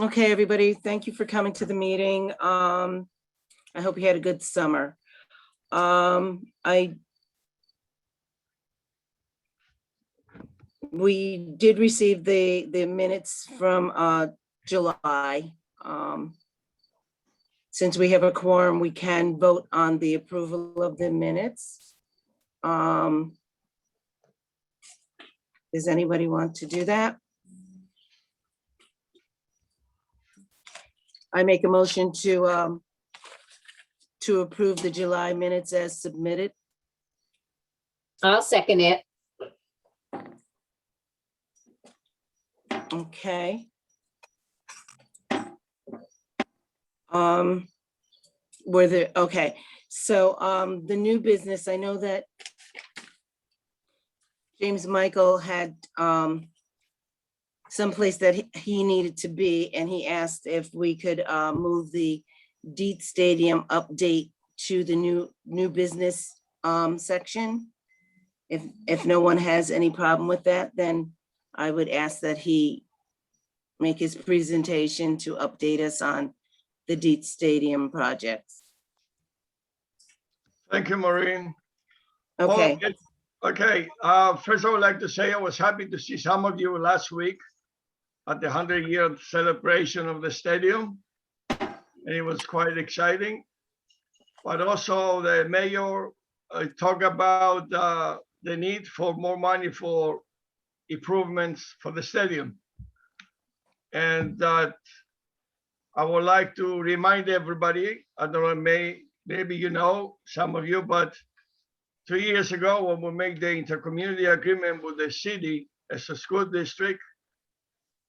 Okay, everybody, thank you for coming to the meeting. I hope you had a good summer. We did receive the minutes from July. Since we have a quorum, we can vote on the approval of the minutes. Does anybody want to do that? I make a motion to approve the July minutes as submitted. I'll second it. Okay. Okay, so the new business, I know that James Michael had someplace that he needed to be, and he asked if we could move the Deet Stadium update to the new business section. If no one has any problem with that, then I would ask that he make his presentation to update us on the Deet Stadium projects. Thank you, Maureen. Okay. Okay. First, I would like to say I was happy to see some of you last week at the 100-year celebration of the stadium, and it was quite exciting. But also, the mayor talked about the need for more money for improvements for the stadium, and that I would like to remind everybody. I don't know, maybe you know, some of you, but 2 years ago, when we made the intercommunity agreement with the city as a school district,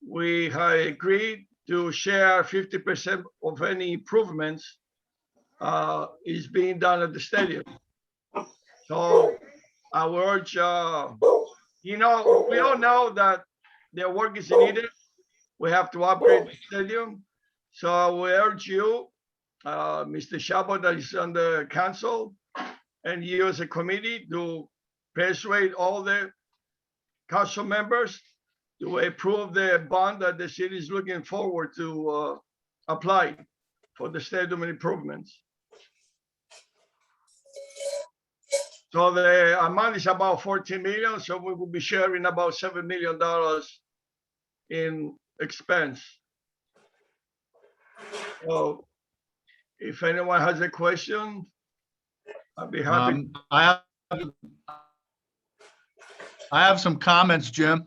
we had agreed to share 50% of any improvements is being done at the stadium. So I would urge, we all know that their work is needed. We have to upgrade the stadium. So I will urge you, Mr. Chabot, that is on the council, and you as a committee, to persuade all the council members to approve the bond that the city is looking forward to apply for the stadium improvements. So the amount is about 14 million, so we will be sharing about $7 million in expense. So if anyone has a question, I'd be happy. I have some comments, Jim.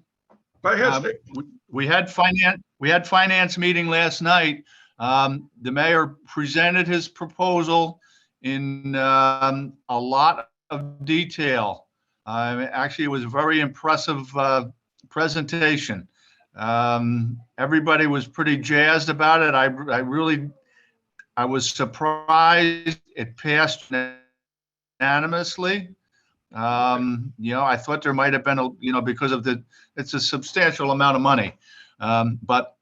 Go ahead, Steve. We had finance meeting last night. The mayor presented his proposal in a lot of detail. Actually, it was a very impressive presentation. Everybody was pretty jazzed about it. I was surprised it passed unanimously. I thought there might have been because of it's a substantial amount of money. But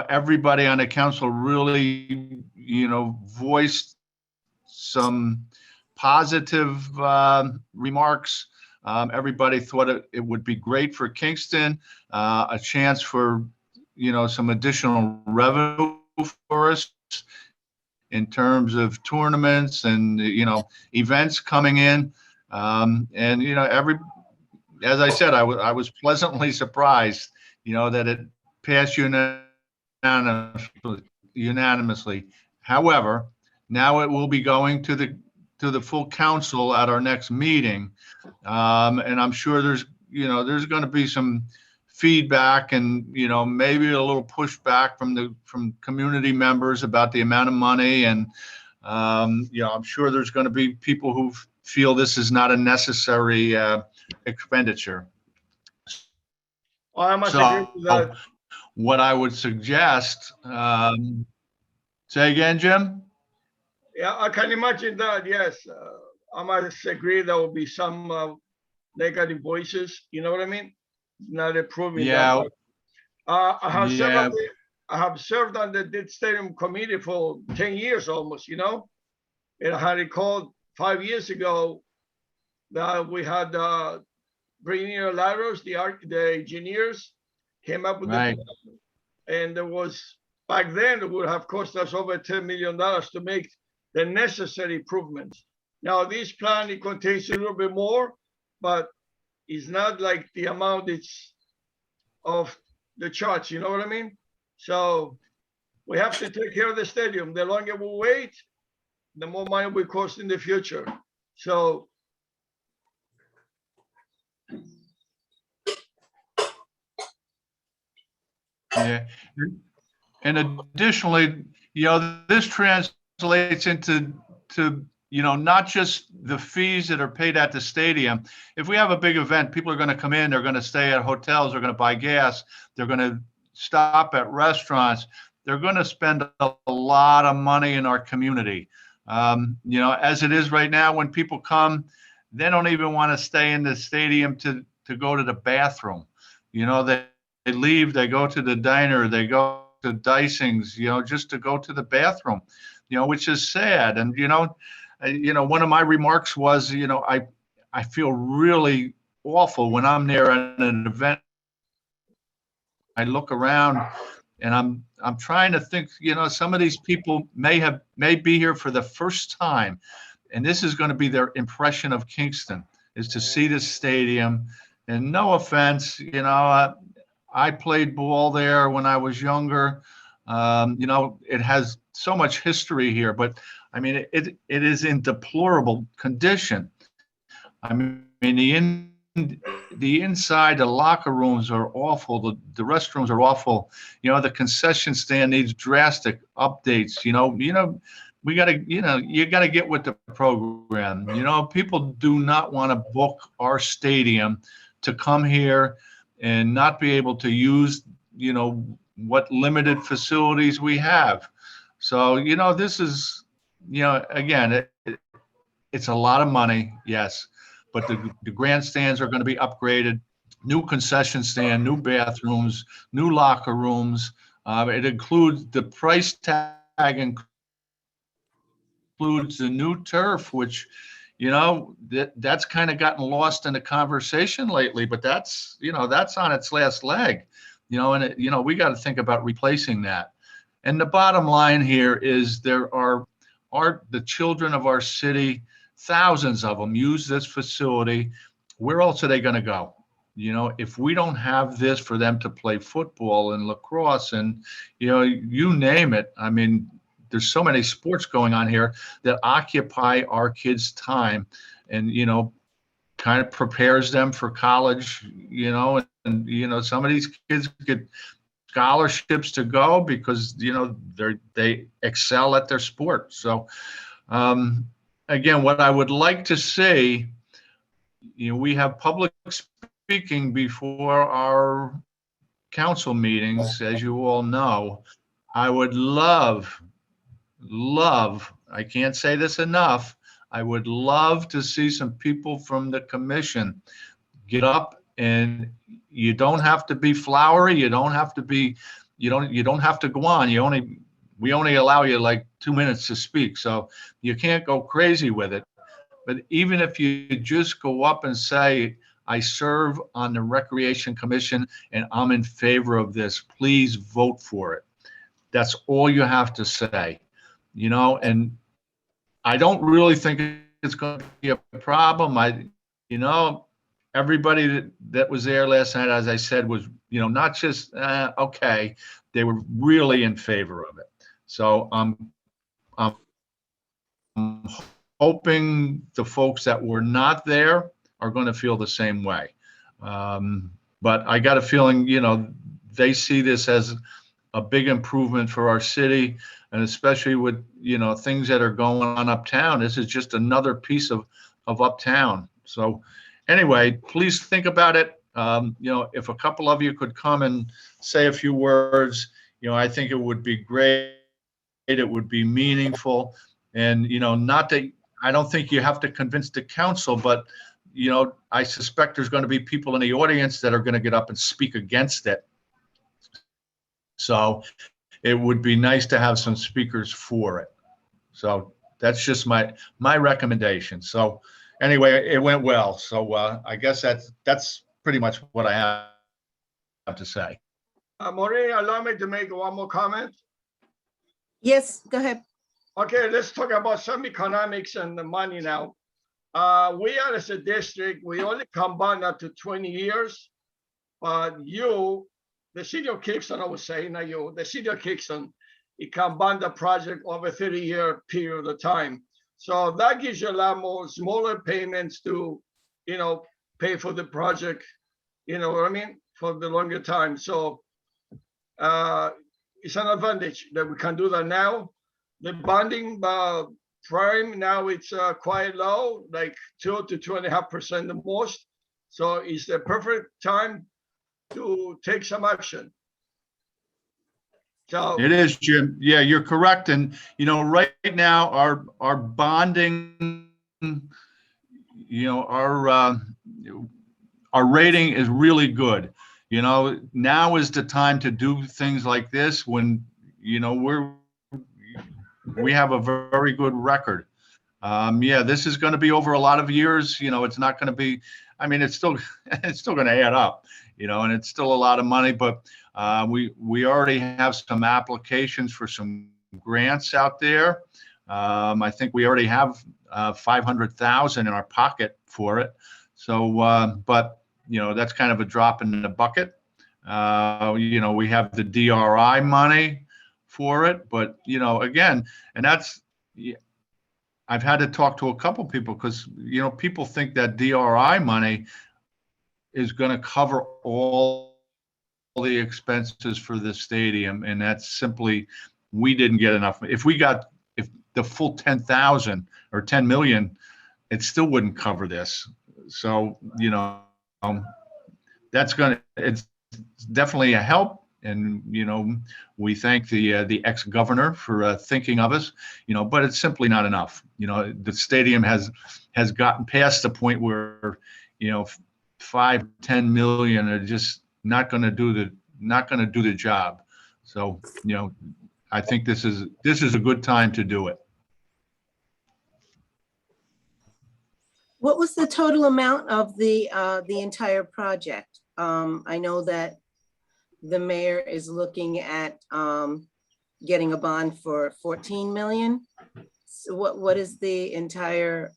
everybody on the council really, voiced some positive remarks. Everybody thought it would be great for Kingston, a chance for, some additional revenue for us in terms of tournaments and, events coming in. As I said, I was pleasantly surprised, that it passed unanimously. However, now it will be going to the full council at our next meeting. And I'm sure there's going to be some feedback and, maybe a little pushback from community members about the amount of money. And, I'm sure there's going to be people who feel this is not a necessary expenditure. Well, I must agree with that. What I would suggest, say again, Jim? Yeah, I can imagine that. Yes, I must agree there will be some negative voices. You know what I mean? Not approving. Yeah. That. I have served on the Deet Stadium committee for 10 years almost. And I had it called 5 years ago that we had Bryant ladders, the engineers came up with right. And there was back then it would have cost us over $10 million to make the necessary improvements. Now, this plan, it contains a little bit more, but it's not like the amount it's of the charts, you know what I mean? So we have to take care of the stadium. The longer we wait, the more money will cost in the future. So Yeah. And additionally, this translates into not just the fees that are paid at the stadium. If we have a big event, people are going to come in, they're going to stay at hotels, they're going to buy gas, they're going to stop at restaurants. They're going to spend a lot of money in our community. As it is right now, when people come, they don't even want to stay in the stadium to go to the bathroom. They leave, they go to the diner, they go to Dicing's, just to go to the bathroom, which is sad. And, one of my remarks was, I feel really awful when I'm there at an event. I look around and I'm trying to think, some of these people may be here for the first time. And this is going to be their impression of Kingston, is to see this stadium. And no offense, I played ball there when I was younger. It has so much history here, but I mean, it is in deplorable condition. I mean, the inside, the locker rooms are awful. The restrooms are awful. The concession stand needs drastic updates. We got to, you got to get with the program. People do not want to book our stadium to come here and not be able to use, what limited facilities we have. So, this is, again, it's a lot of money, yes, but the grandstands are going to be upgraded, new concession stand, new bathrooms, new locker rooms. It includes the price tag, includes the new turf, which, that's kind of gotten lost in the conversation lately, but that's on its last leg, and we got to think about replacing that. And the bottom line here is there are the children of our city, thousands of them use this facility. Where else are they going to go? If we don't have this for them to play football and lacrosse and, you name it. I mean, there's so many sports going on here that occupy our kids' time and, kind of prepares them for college, and some of these kids get scholarships to go because, they excel at their sport. So, again, what I would like to see, we have public speaking before our council meetings, as you all know. I would love, I can't say this enough, I would love to see some people from the commission get up, and you don't have to be flowery, you don't have to go on. We only allow you like 2 minutes to speak, so you can't go crazy with it. But even if you just go up and say, I serve on the Recreation Commission and I'm in favor of this, please vote for it. That's all you have to say, and I don't really think it's going to be a problem. Everybody that was there last night, as I said, was, not just, okay, they were really in favor of it. So I'm hoping the folks that were not there are going to feel the same way. But I got a feeling, they see this as a big improvement for our city, and especially with, things that are going on uptown. This is just another piece of uptown. So anyway, please think about it. If a couple of you could come and say a few words, I think it would be great. It would be meaningful. And, not that, I don't think you have to convince the council, but, I suspect there's going to be people in the audience that are going to get up and speak against it. So it would be nice to have some speakers for it. So that's just my recommendation. So anyway, it went well. So I guess that's pretty much what I have to say. Maureen, allow me to make one more comment. Yes, go ahead. Okay, let's talk about some economics and the money now. We are as a district, we only combine up to 20 years. But you, the city of Kingston, I would say, not you, the city of Kingston, it combined the project over a 30-year period of time. So that gives you a lot more smaller payments to, pay for the project, you know what I mean, for the longer time. So it's an advantage that we can do that now. The bonding prime now it's quite low, like 2 to 2.5% the most. So it's the perfect time to take some action. So It is, Jim. Yeah, you're correct. And, right now, our bonding, our rating is really good. Now is the time to do things like this when, we have a very good record. This is going to be over a lot of years. It's not going to be, it's still going to add up, and it's still a lot of money, but we already have some applications for some grants out there. I think we already have 500,000 in our pocket for it. So, but that's kind of a drop in the bucket. We have the DRI money for it, but again, and that's. I've had to talk to a couple people because, people think that DRI money is going to cover all the expenses for the stadium. And that's simply, we didn't get enough. If the full 10,000 or 10 million, it still wouldn't cover this. So, it's definitely a help. And, we thank the ex-governor for thinking of us, but it's simply not enough. The stadium has gotten past the point where, 5-10 million are just not going to do the job. So, I think this is a good time to do it. What was the total amount of the entire project? I know that the mayor is looking at getting a bond for 14 million. So what is the entire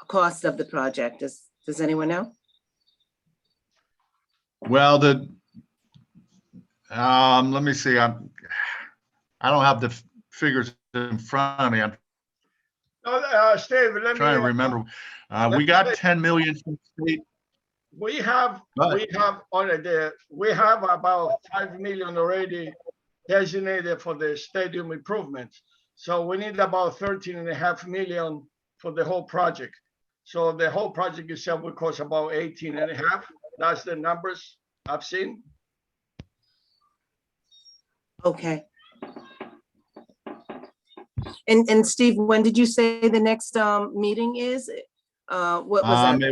cost of the project? Does anyone know? Well, let me see. I don't have the figures in front of me. I'm Steve, let me trying to remember. We got 10 million from the state. We have about 5 million already designated for the stadium improvements. So we need about 13.5 million for the whole project. So the whole project itself will cost about 18.5. That's the numbers I've seen. Okay. And Steve, when did you say the next meeting is? What was that?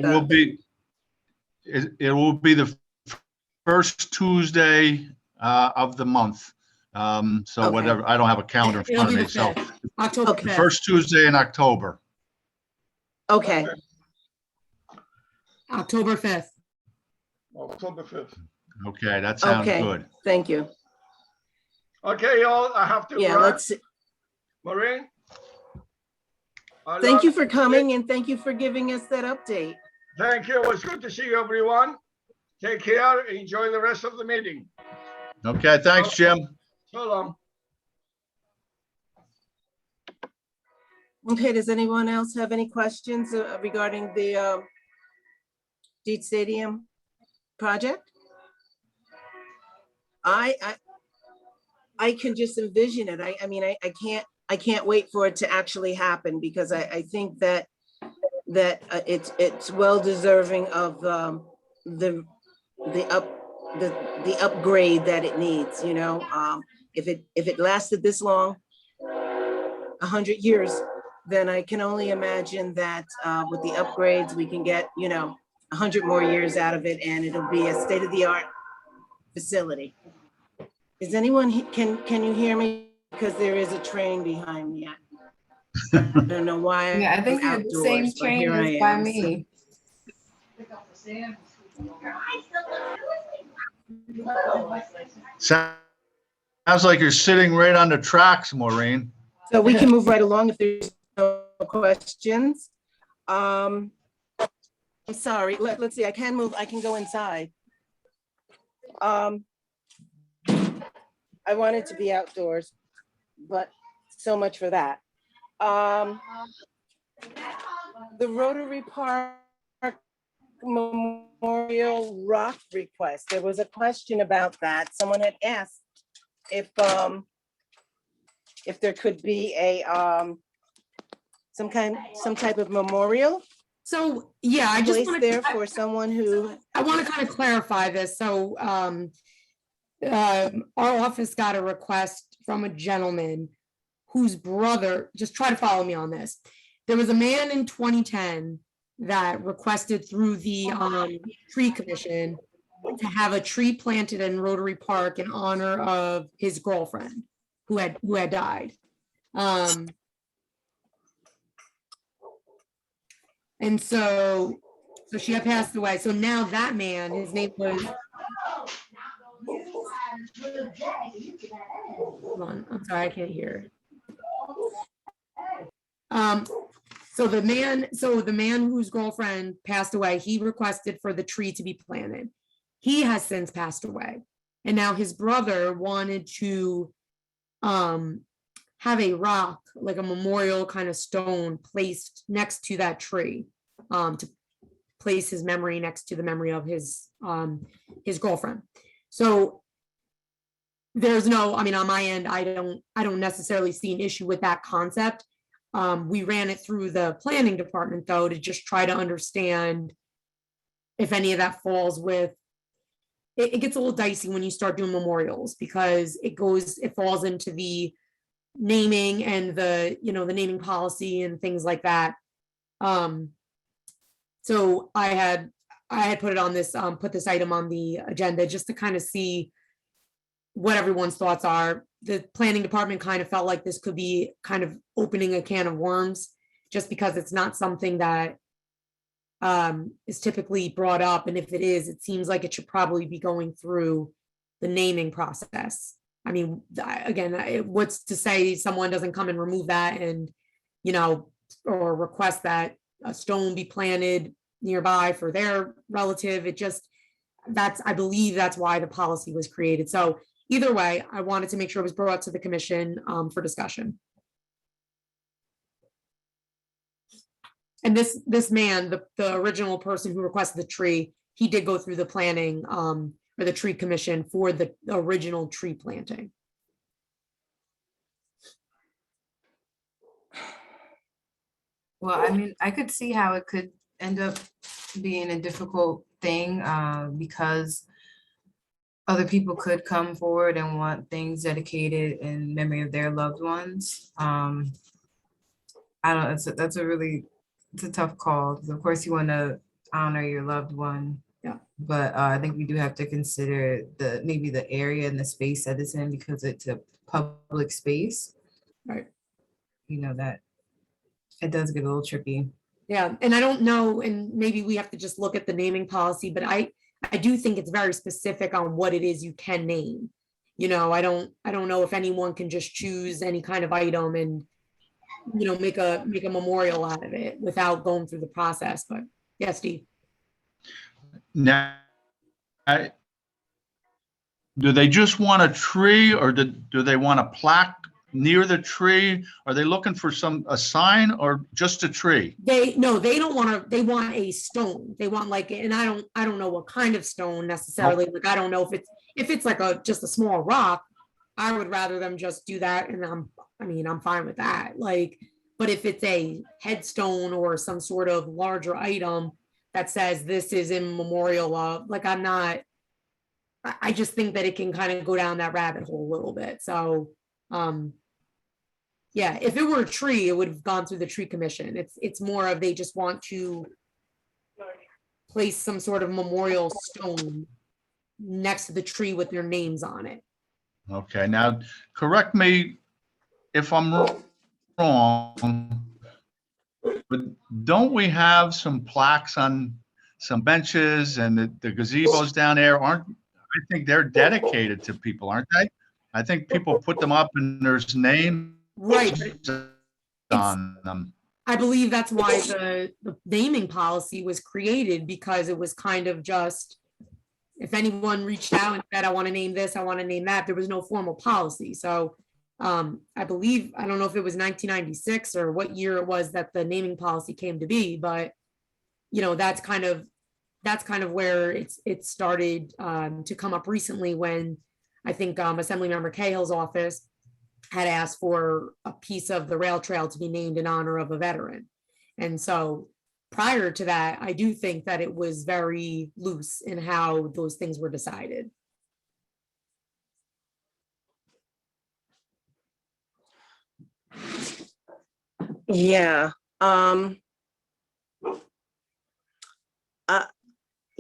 It will be the first Tuesday of the month. So Okay. whatever, I don't have a calendar in It'll front be of the me. So 5th, October Okay. the 5th. first Tuesday in October. Okay. October 5th. October 5th. Okay, that sounds Okay. good. Thank you. Okay, y'all, I have to Yeah, run. let's, Maureen? thank you for coming and thank you for giving us that update. Thank you. It was good to see you, everyone. Take care. Enjoy the rest of the meeting. Okay, thanks, Jim. So long. Okay, does anyone else have any questions regarding the Deet Stadium project? I can just envision it. I mean, I can't wait for it to actually happen because I think that it's well deserving of the upgrade that it needs, if it lasted this long, 100 years, then I can only imagine that with the upgrades, we can get, 100 more years out of it and it'll be a state-of-the-art facility. Is anyone, can you hear me? Because there is a train behind me. I don't know why. Yeah, I think I'm you're the same outdoors, but train here I as by am. me. Sounds like you're sitting right on the tracks, Maureen. So we can move right along if there's no questions. I'm sorry, let's see, I can move, I can go inside. I wanted to be outdoors, but so much for that. The Rotary Park Memorial Rock request, there was a question about that. Someone had asked if there could be a, some type of memorial So, yeah, I just placed want there to, for someone who, I want to kind of clarify this. So, our office got a request from a gentleman whose brother, just try to follow me on this. There was a man in 2010 that requested through the tree commission to have a tree planted in Rotary Park in honor of his girlfriend who had died. And so she had passed away. So now that man, his name was, hold on, I'm sorry, I can't hear. So the man whose girlfriend passed away, he requested for the tree to be planted. He has since passed away. And now his brother wanted to have a rock, like a memorial kind of stone placed next to that tree, to place his memory next to the memory of his girlfriend. So there's no, I mean, on my end, I don't necessarily see an issue with that concept. We ran it through the planning department though, to just try to understand if any of that falls with, it gets a little dicey when you start doing memorials because it falls into the naming and the naming policy and things like that. So I had put it on this, put this item on the agenda just to kind of see what everyone's thoughts are. The planning department kind of felt like this could be kind of opening a can of worms, just because it's not something that is typically brought up. And if it is, it seems like it should probably be going through the naming process. I mean, again, what's to say someone doesn't come and remove that and, or request that a stone be planted nearby for their relative. I believe that's why the policy was created. So either way, I wanted to make sure it was brought to the commission for discussion. And this man, the original person who requested the tree, he did go through the planning or the tree commission for the original tree planting. Well, I mean, I could see how it could end up being a difficult thing because other people could come forward and want things dedicated in memory of their loved ones. I don't, it's a tough call. 'Cause of course you want to honor your loved one. Yeah. But I think we do have to consider maybe the area and the space that it's in because it's a public space. Right. That it does get a little tricky. Yeah, and I don't know, and maybe we have to just look at the naming policy, but I do think it's very specific on what it is you can name. I don't know if anyone can just choose any kind of item and make a memorial out of it without going through the process. But yeah, Steve. Now, do they just want a tree or do they want a plaque near the tree? Are they looking for a sign or just a tree? They don't want they want a stone. They want and I don't know what kind of stone necessarily. Like, I don't know if it's like just a small rock, I would rather them just do that. And I'm fine with that. But if it's a headstone or some sort of larger item that says this is in memorial of, I just think that it can kind of go down that rabbit hole a little bit. So, yeah, if it were a tree, it would have gone through the tree commission. It's more of they just want to place some sort of memorial stone next to the tree with their names on it. Okay, now correct me if I'm wrong, but don't we have some plaques on some benches and the gazebos down there I think they're dedicated to people, aren't they? I think people put them up and there's names Right. But it's- on them. I believe that's why the naming policy was created, because it was kind of just, if anyone reached out and said, I want to name this, I want to name that, there was no formal policy. So I believe, I don't know if it was 1996 or what year it was that the naming policy came to be, but you know, that's kind of where it started to come up recently, when I think Assemblymember Cahill's office had asked for a piece of the rail trail to be named in honor of a veteran. And so prior to that, I do think that it was very loose in how those things were decided. Yeah.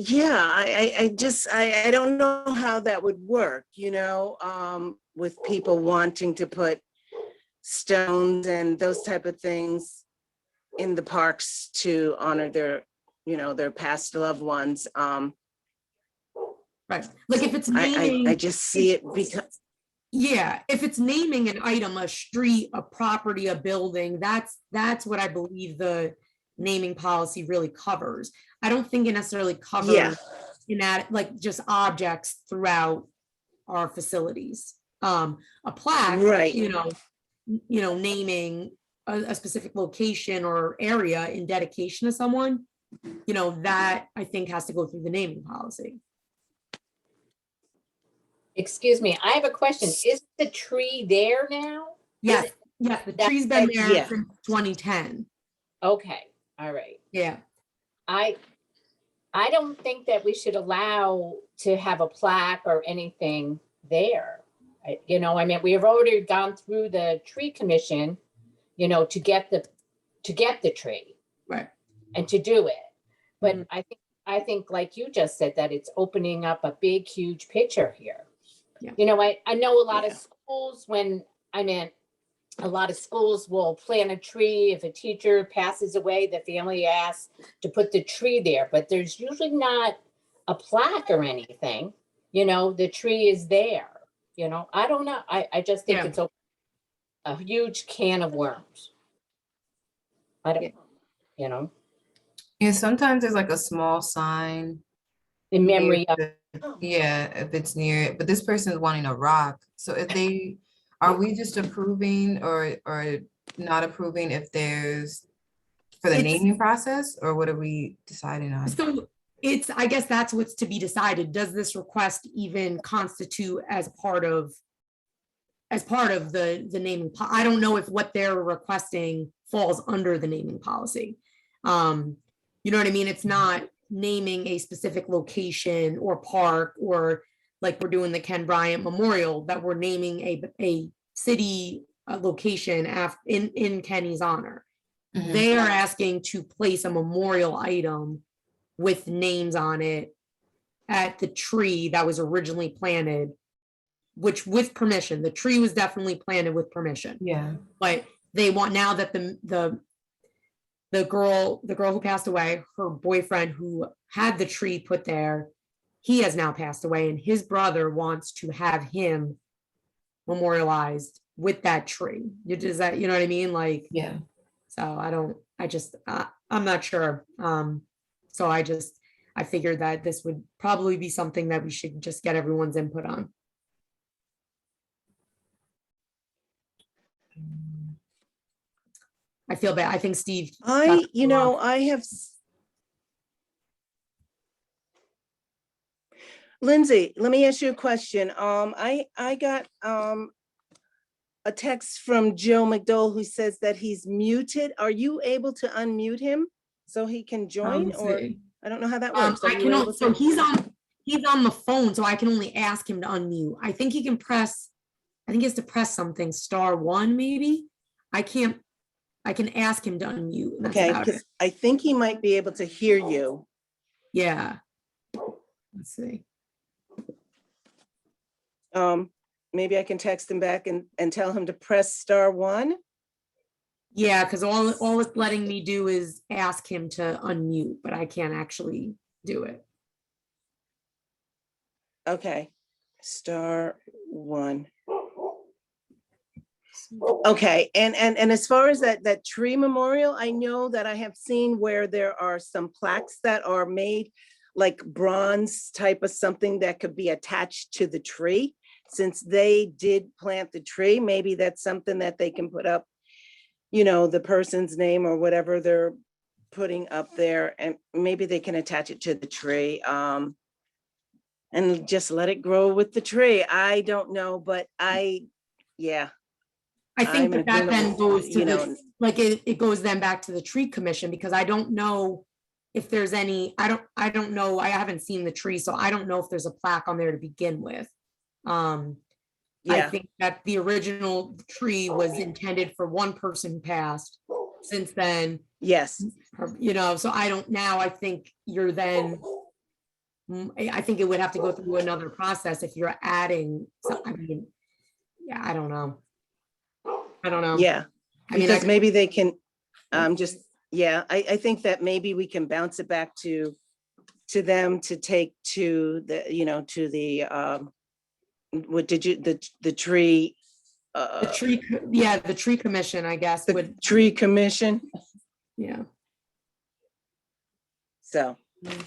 Yeah, I don't know how that would work, you know, with people wanting to put stones and those type of things in the parks to honor their, you know, their past loved ones. Right. Like if it's I naming, just see it because, yeah, if it's naming an item, a street, a property, a building, that's what I believe the naming policy really covers. I don't think it necessarily yeah, covers in that, like, just objects throughout our facilities. A plaque, right. you know, naming a specific location or area in dedication to someone, you know, that I think has to go through the naming policy. Excuse me, I have a question. Is the tree there now? Yes, yes, the That- tree's been there yeah. since 2010. Okay, all right. Yeah. I don't think that we should allow to have a plaque or anything there. You know, I mean, we have already gone through the tree commission, you know, to get the tree Right. and to do it. But Mhm. I think like you just said, that it's opening up a big, huge picture here. Yeah. You know, I know a lot Yeah. of schools a lot of schools will plant a tree. If a teacher passes away, the family asks to put the tree there, but there's usually not a plaque or anything. You know, the tree is there. You know, I don't know. I just think Yeah. it's a huge can of worms. I don't, Yeah. you know, Yeah, sometimes there's like a small sign. in near memory of, Yeah, if it's near it, but this person is wanting a rock. So are we just approving or not approving if there's for the It's- naming process, or what are we deciding on? So I guess that's what's to be decided. Does this request even constitute as part of the naming? I don't know if what they're requesting falls under the naming policy. You know what I mean? It's not naming a specific location or park, or like we're doing the Ken Bryant Memorial, that we're naming a city location in Kenny's honor. Mhm. They are asking to place a memorial item with names on it at the tree that was originally planted, which with permission, the tree was definitely planted with permission. Yeah. But they want, now that the girl who passed away, her boyfriend who had the tree put there, he has now passed away, and his brother wants to have him memorialized with that tree. Does that, you know what I mean? Like, Yeah. so I'm not sure. So I figured that this would probably be something that we should just get everyone's input on. I feel bad. I think Steve. You know, I have. Lindsay, let me ask you a question. I got a text from Joe McDowell who says that he's muted. Are you able to unmute him so he can join? Or I don't know how that works. Are I you can, able so to? he's on the phone, so I can only ask him to unmute. I think he has to press something, *1 maybe. I can ask him to unmute. And that's Okay, about it. because I think he might be able to hear you. Yeah. Let's see. Maybe I can text him back and tell him to press *1. Yeah, because all it's letting me do is ask him to unmute, but I can't actually do it. Okay, *1. Okay, and as far as that tree memorial, I know that I have seen where there are some plaques that are made like bronze type of something that could be attached to the tree. Since they did plant the tree, maybe that's something that they can put up, the person's name or whatever they're putting up there, and maybe they can attach it to the tree. And just let it grow with the tree. I don't know, but yeah. I think I'm in that then agreement goes with, to the, like, it goes then back to the tree commission, because I don't know if there's any, I don't know, I haven't seen the tree, so I don't know if there's a plaque on there to begin with. I Yeah, think that the original tree was intended for one person who passed. Since then, yes, so I think you're then, I think it would have to go through another process if you're adding, I mean, yeah, I don't know. yeah, I mean, because maybe they can, I think that maybe we can bounce it back to them to take to the, to the, what did you, the tree, the tree commission, I guess, the would, tree commission, yeah. so. Okay.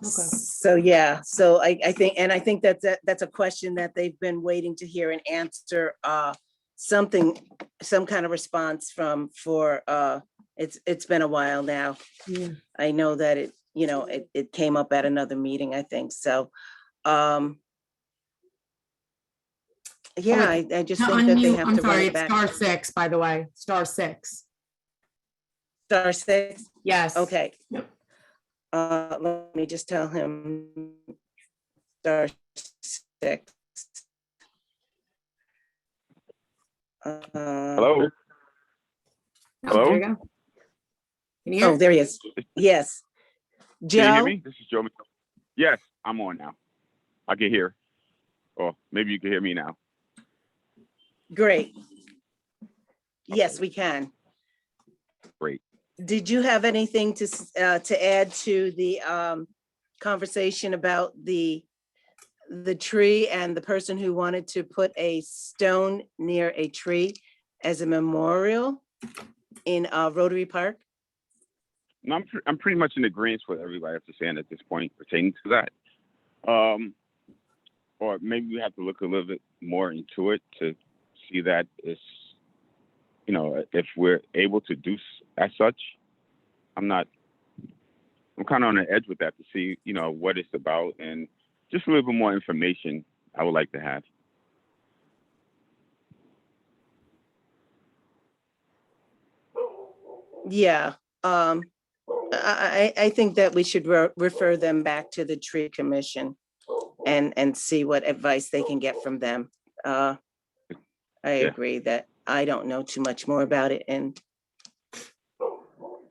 So, yeah, so I think that's a question that they've been waiting to hear an answer, some kind of response for, it's been a while now. Yeah. I know that it came up at another meeting, I think, so, yeah, I just To think that they unmute, have I'm to run sorry, it it's back. *6, by the way, *6. Star six, Yes. okay. Yep. Let me just tell him *6. Hello? Oh, there you go. Can you hear? Oh, there he is. Yes. Can you hear Joe, me? This is Joe. Yes, I'm on now. I can hear. Or maybe you can hear me now. great. Yes, we can. Great. Did you have anything to add to the conversation about the tree and the person who wanted to put a stone near a tree as a memorial in Rotary Park? No, I'm pretty much in agreement with everybody has to saying at this point pertaining to that. Or maybe we have to look a little bit more into it to see that it's, if we're able to do as such. I'm kind of on the edge with that to see, what it's about and just a little bit more information I would like to have. Yeah. I think that we should refer them back to the tree commission and see what advice they can get from them. I agree that I don't know too much more about it. And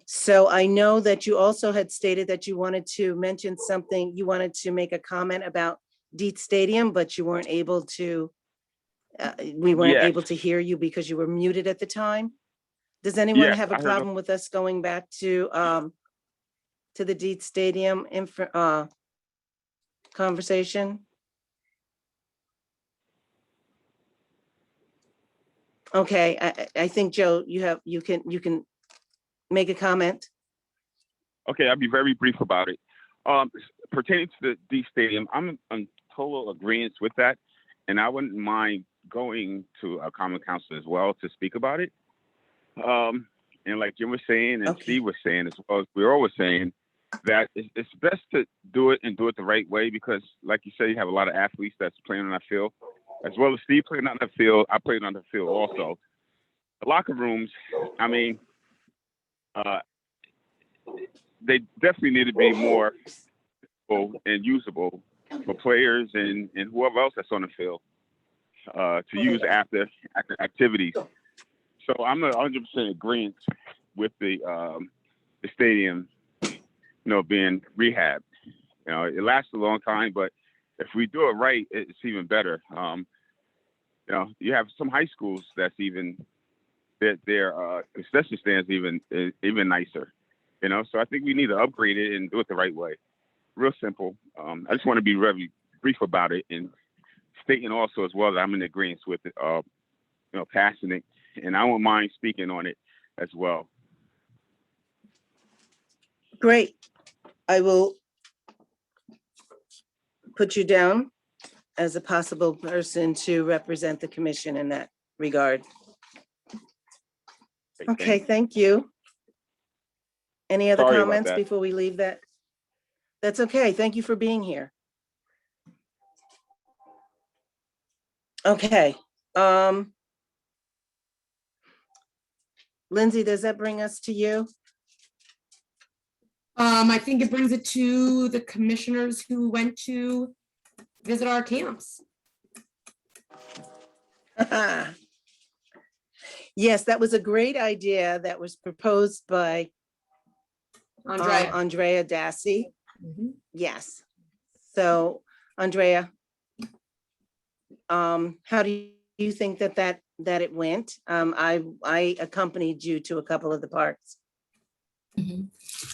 so I know that you also had stated that you wanted to mention something, you wanted to make a comment about Dietz Stadium, but you weren't able to, we weren't Yes. able to hear you because you were muted at the time. Does anyone Yes, have a I heard problem with us going back to the Dietz Stadium conversation? Okay, I think, Joe, you can make a comment. Okay, I'll be very brief about it. Pertaining to the D Stadium, I'm in total agreement with that, and I wouldn't mind going to a common council as well to speak about it. And like Jim was saying, and Okay. Steve was saying, as well as we're always saying, that it's best to do it and do it the right way because, like you said, you have a lot of athletes that's playing on that field, as well as Steve playing on the field. I played on the field also. The locker rooms, I mean, they definitely need to be more and usable for players and whoever else that's on the field to use after activities. So I'm 100% agreement with the stadium, being rehabbed. It lasts a long time, but if we do it right, it's even better. You have some high schools that's even their concession stands even nicer. So I think we need to upgrade it and do it the right way. Real simple. I just want to be very brief about it and stating also as well that I'm in agreement with it, passionate, and I won't mind speaking on it as well. Great. I will put you down as a possible person to represent the commission in that regard. Great, Okay, thanks. thank you. Any other Sorry about comments that. before we leave that? That's okay. Thank you for being here. Okay. Lindsay, does that bring us to you? I think it brings it to the commissioners who went to visit our camps. Yes, that was a great idea that was proposed by Andrea. Andrea Dassi. Mhm. Yes. So, Andrea, how do you think that it went? I accompanied you to a couple of the parks.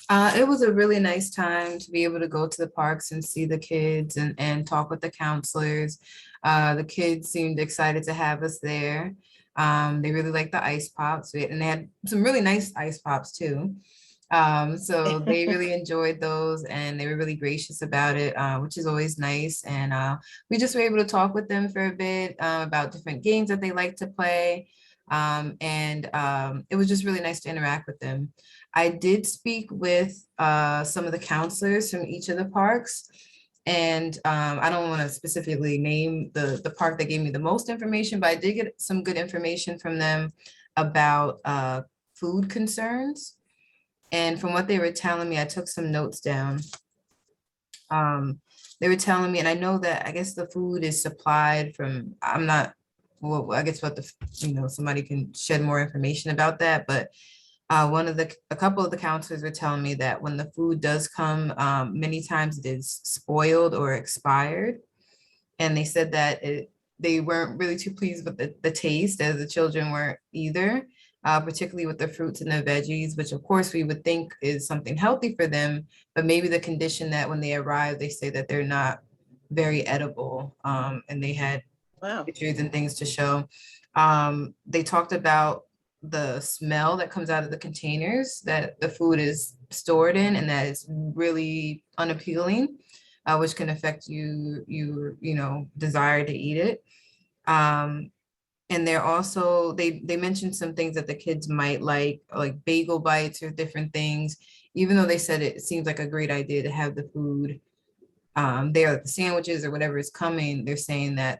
It was a really nice time to be able to go to the parks and see the kids and talk with the counselors. The kids seemed excited to have us there. They really liked the ice pops, and they had some really nice ice pops too. So they really enjoyed those, and they were really gracious about it, which is always nice. And we just were able to talk with them for a bit about different games that they like to play. It was just really nice to interact with them. I did speak with some of the counselors from each of the parks. And I don't want to specifically name the park that gave me the most information, but I did get some good information from them about food concerns. And from what they were telling me, I took some notes down. They were telling me, and I know that I guess the food is supplied from, I'm not, well, I guess somebody can shed more information about that, but a couple of the counselors were telling me that when the food does come, many times it is spoiled or expired. And they said that they weren't really too pleased with the taste, as the children weren't either, particularly with the fruits and the veggies, which of course we would think is something healthy for them, but maybe the condition that when they arrive, they say that they're not very edible, and they had Wow. pictures and things to show. They talked about the smell that comes out of the containers that the food is stored in, and that is really unappealing, which can affect your desire to eat it. And they're also, they mentioned some things that the kids might like bagel bites or different things, even though they said it seems like a great idea to have the food there, like the sandwiches or whatever is coming. They're saying that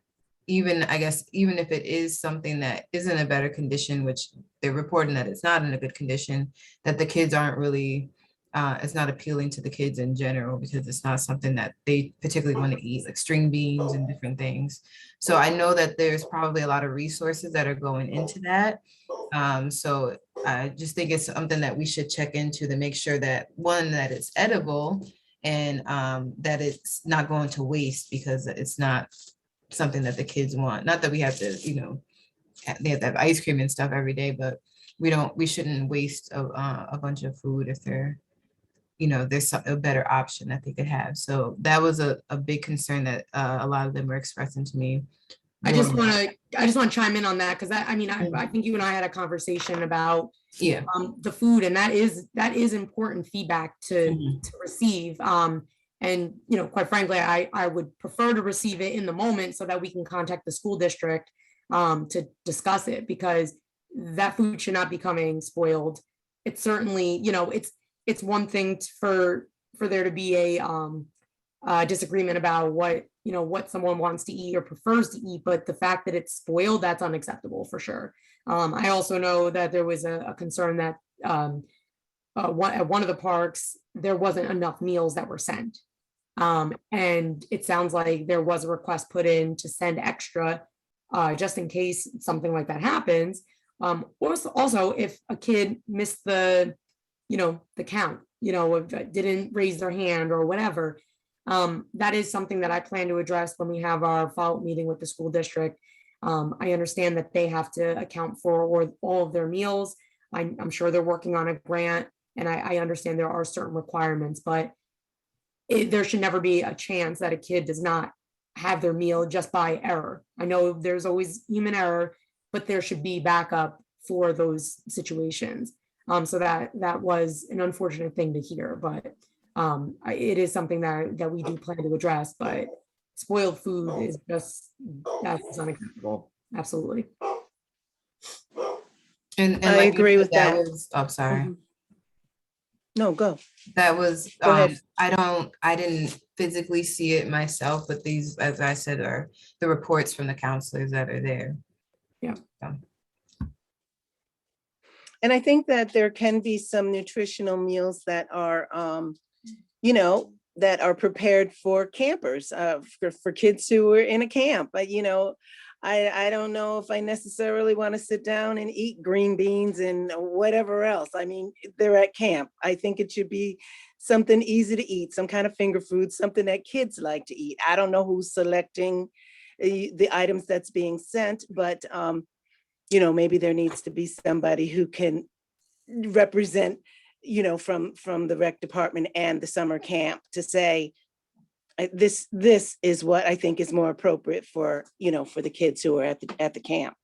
even if it is something that isn't in a better condition, which they're reporting that it's not in a good condition, that the kids aren't really, it's not appealing to the kids in general, because it's not something that they particularly want to eat, like string beans and different things. So I know that there's probably a lot of resources that are going into that. So I just think it's something that we should check into to make sure that, one, that it's edible, and that it's not going to waste, because it's not something that the kids want. Not that we have to, they have to have ice cream and stuff every day, but we shouldn't waste a bunch of food if there's a better option that they could have. So that was a big concern that a lot of them were expressing to me. I just want to chime in on that, because I think you and I had a conversation about the food, and that is important feedback to receive. And quite frankly, I would prefer to receive it in the moment so that we can contact the school district to discuss it, because that food should not be coming spoiled. It's certainly, it's one thing for there to be a disagreement about what someone wants to eat or prefers to eat, but the fact that it's spoiled, that's unacceptable for sure. I also know that there was a concern that at one of the parks, there wasn't enough meals that were sent. And it sounds like there was a request put in to send extra, just in case something like that happens. Also, if a kid missed the count, if didn't raise their hand or whatever, that is something that I plan to address when we have our follow-up meeting with the school district. I understand that they have to account for all of their meals. I'm sure they're working on a grant, and I understand there are certain requirements, but there should never be a chance that a kid does not have their meal just by error. I know there's always human error, but there should be backup for those situations. So that was an unfortunate thing to hear, but it is something that we do plan to address, but spoiled food is just, that's unacceptable. Absolutely. And I like you agree said, with that. was, oh, sorry. Mhm. No, go. That was, Go ahead. I didn't physically see it myself, but these, as I said, are the reports from the counselors that are there. Yeah. So, And I think that there can be some nutritional meals that are, you know, that are prepared for campers, for kids who are in a camp. But, you know, I don't know if I necessarily want to sit down and eat green beans and whatever else. I mean, they're at camp. I think it should be something easy to eat, some kind of finger food, something that kids like to eat. I don't know who's selecting the items that's being sent, but, you know, maybe there needs to be somebody who can represent, you know, from the rec department and the summer camp to say, this is what I think is more appropriate for, you know, for the kids who are at the camp.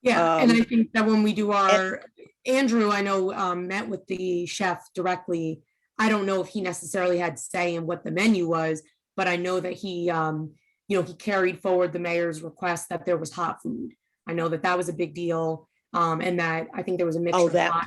Yeah, and I think that when we do our, Andrew, I know, met with the chef directly. I don't know if he necessarily had say in what the menu was, but I know that he, you know, he carried forward the mayor's request that there was hot food. I know that was a big deal, and that I think there was a mixture of hot.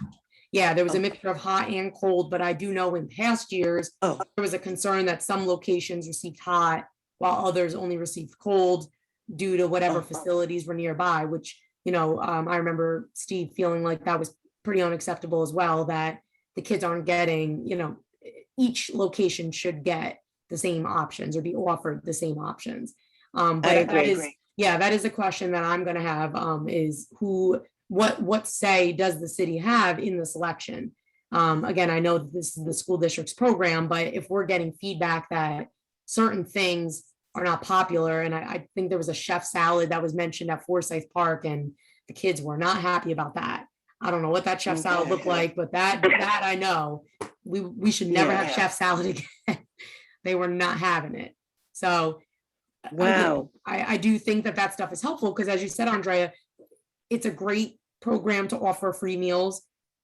Yeah, there was a mixture of hot and cold, but I do know in past years, there was a concern that some locations received hot while others only received cold due to whatever facilities were nearby, which, you know, I remember Steve feeling like that was pretty unacceptable as well, that the kids aren't getting, you know, each location should get the same options or be offered the same options. But that is a question that I'm gonna have, is what say does the city have in the selection? Again, I know that this is the school district's program, but if we're getting feedback that certain things are not popular, and I think there was a chef salad that was mentioned at Forsyth Park, and the kids were not happy about that. I don't know what that chef salad looked like, but that I know we should never have chef salad again. They were not having it. So Wow. I do think that stuff is helpful because, as you said, Andrea, it's a great program to offer free meals,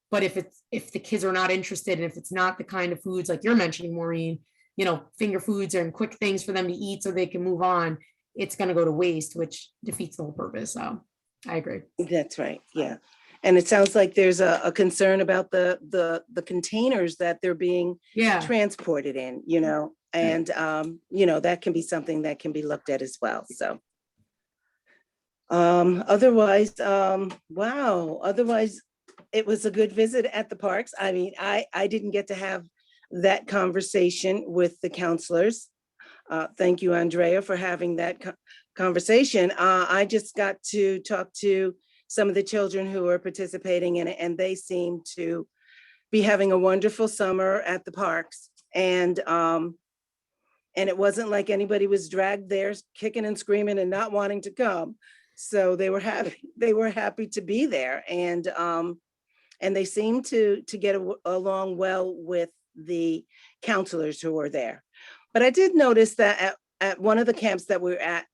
but if the kids are not interested and if it's not the kind of foods like you're mentioning, Maureen, you know, finger foods and quick things for them to eat so they can move on, it's going to go to waste, which defeats the whole purpose. So I agree. That's right. Yeah. And it sounds like there's a concern about the containers that they're being transported in, you know, and, you know, that can be something that can be looked at as well. So. Otherwise, otherwise it was a good visit at the parks. I mean, I didn't get to have that conversation with the counselors. Thank you, Andrea, for having that conversation. I just got to talk to some of the children who are participating in it, and they seem to be having a wonderful summer at the parks. And it wasn't like anybody was dragged there kicking and screaming and not wanting to come. So they were happy to be there, and they seemed to get along well with the counselors who were there. But I did notice that at one of the camps that we were at,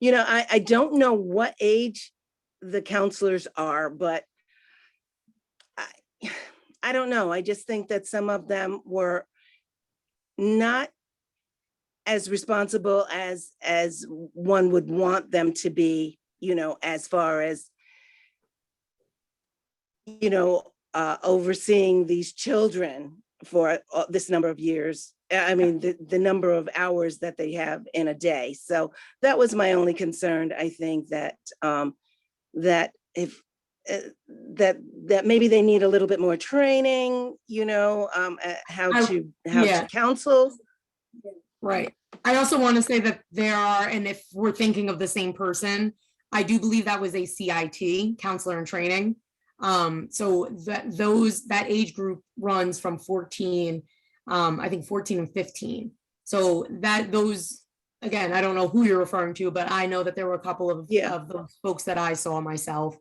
you know, I don't know what age the counselors are, but I don't know. I just think that some of them were not as responsible as one would want them to be, you know, as far as, you know, overseeing these children for this number of years. I mean, the number of hours that they have in a day. So that was my only concern. I think that that if that maybe they need a little bit more training, you know, how to counsel. Right. I also want to say that there are, and if we're thinking of the same person, I do believe that was a CIT, counselor in training. So that age group runs from 14, I think 14 and 15. So those, again, I don't know who you're referring to, but I know that there were a couple of those folks that I saw myself,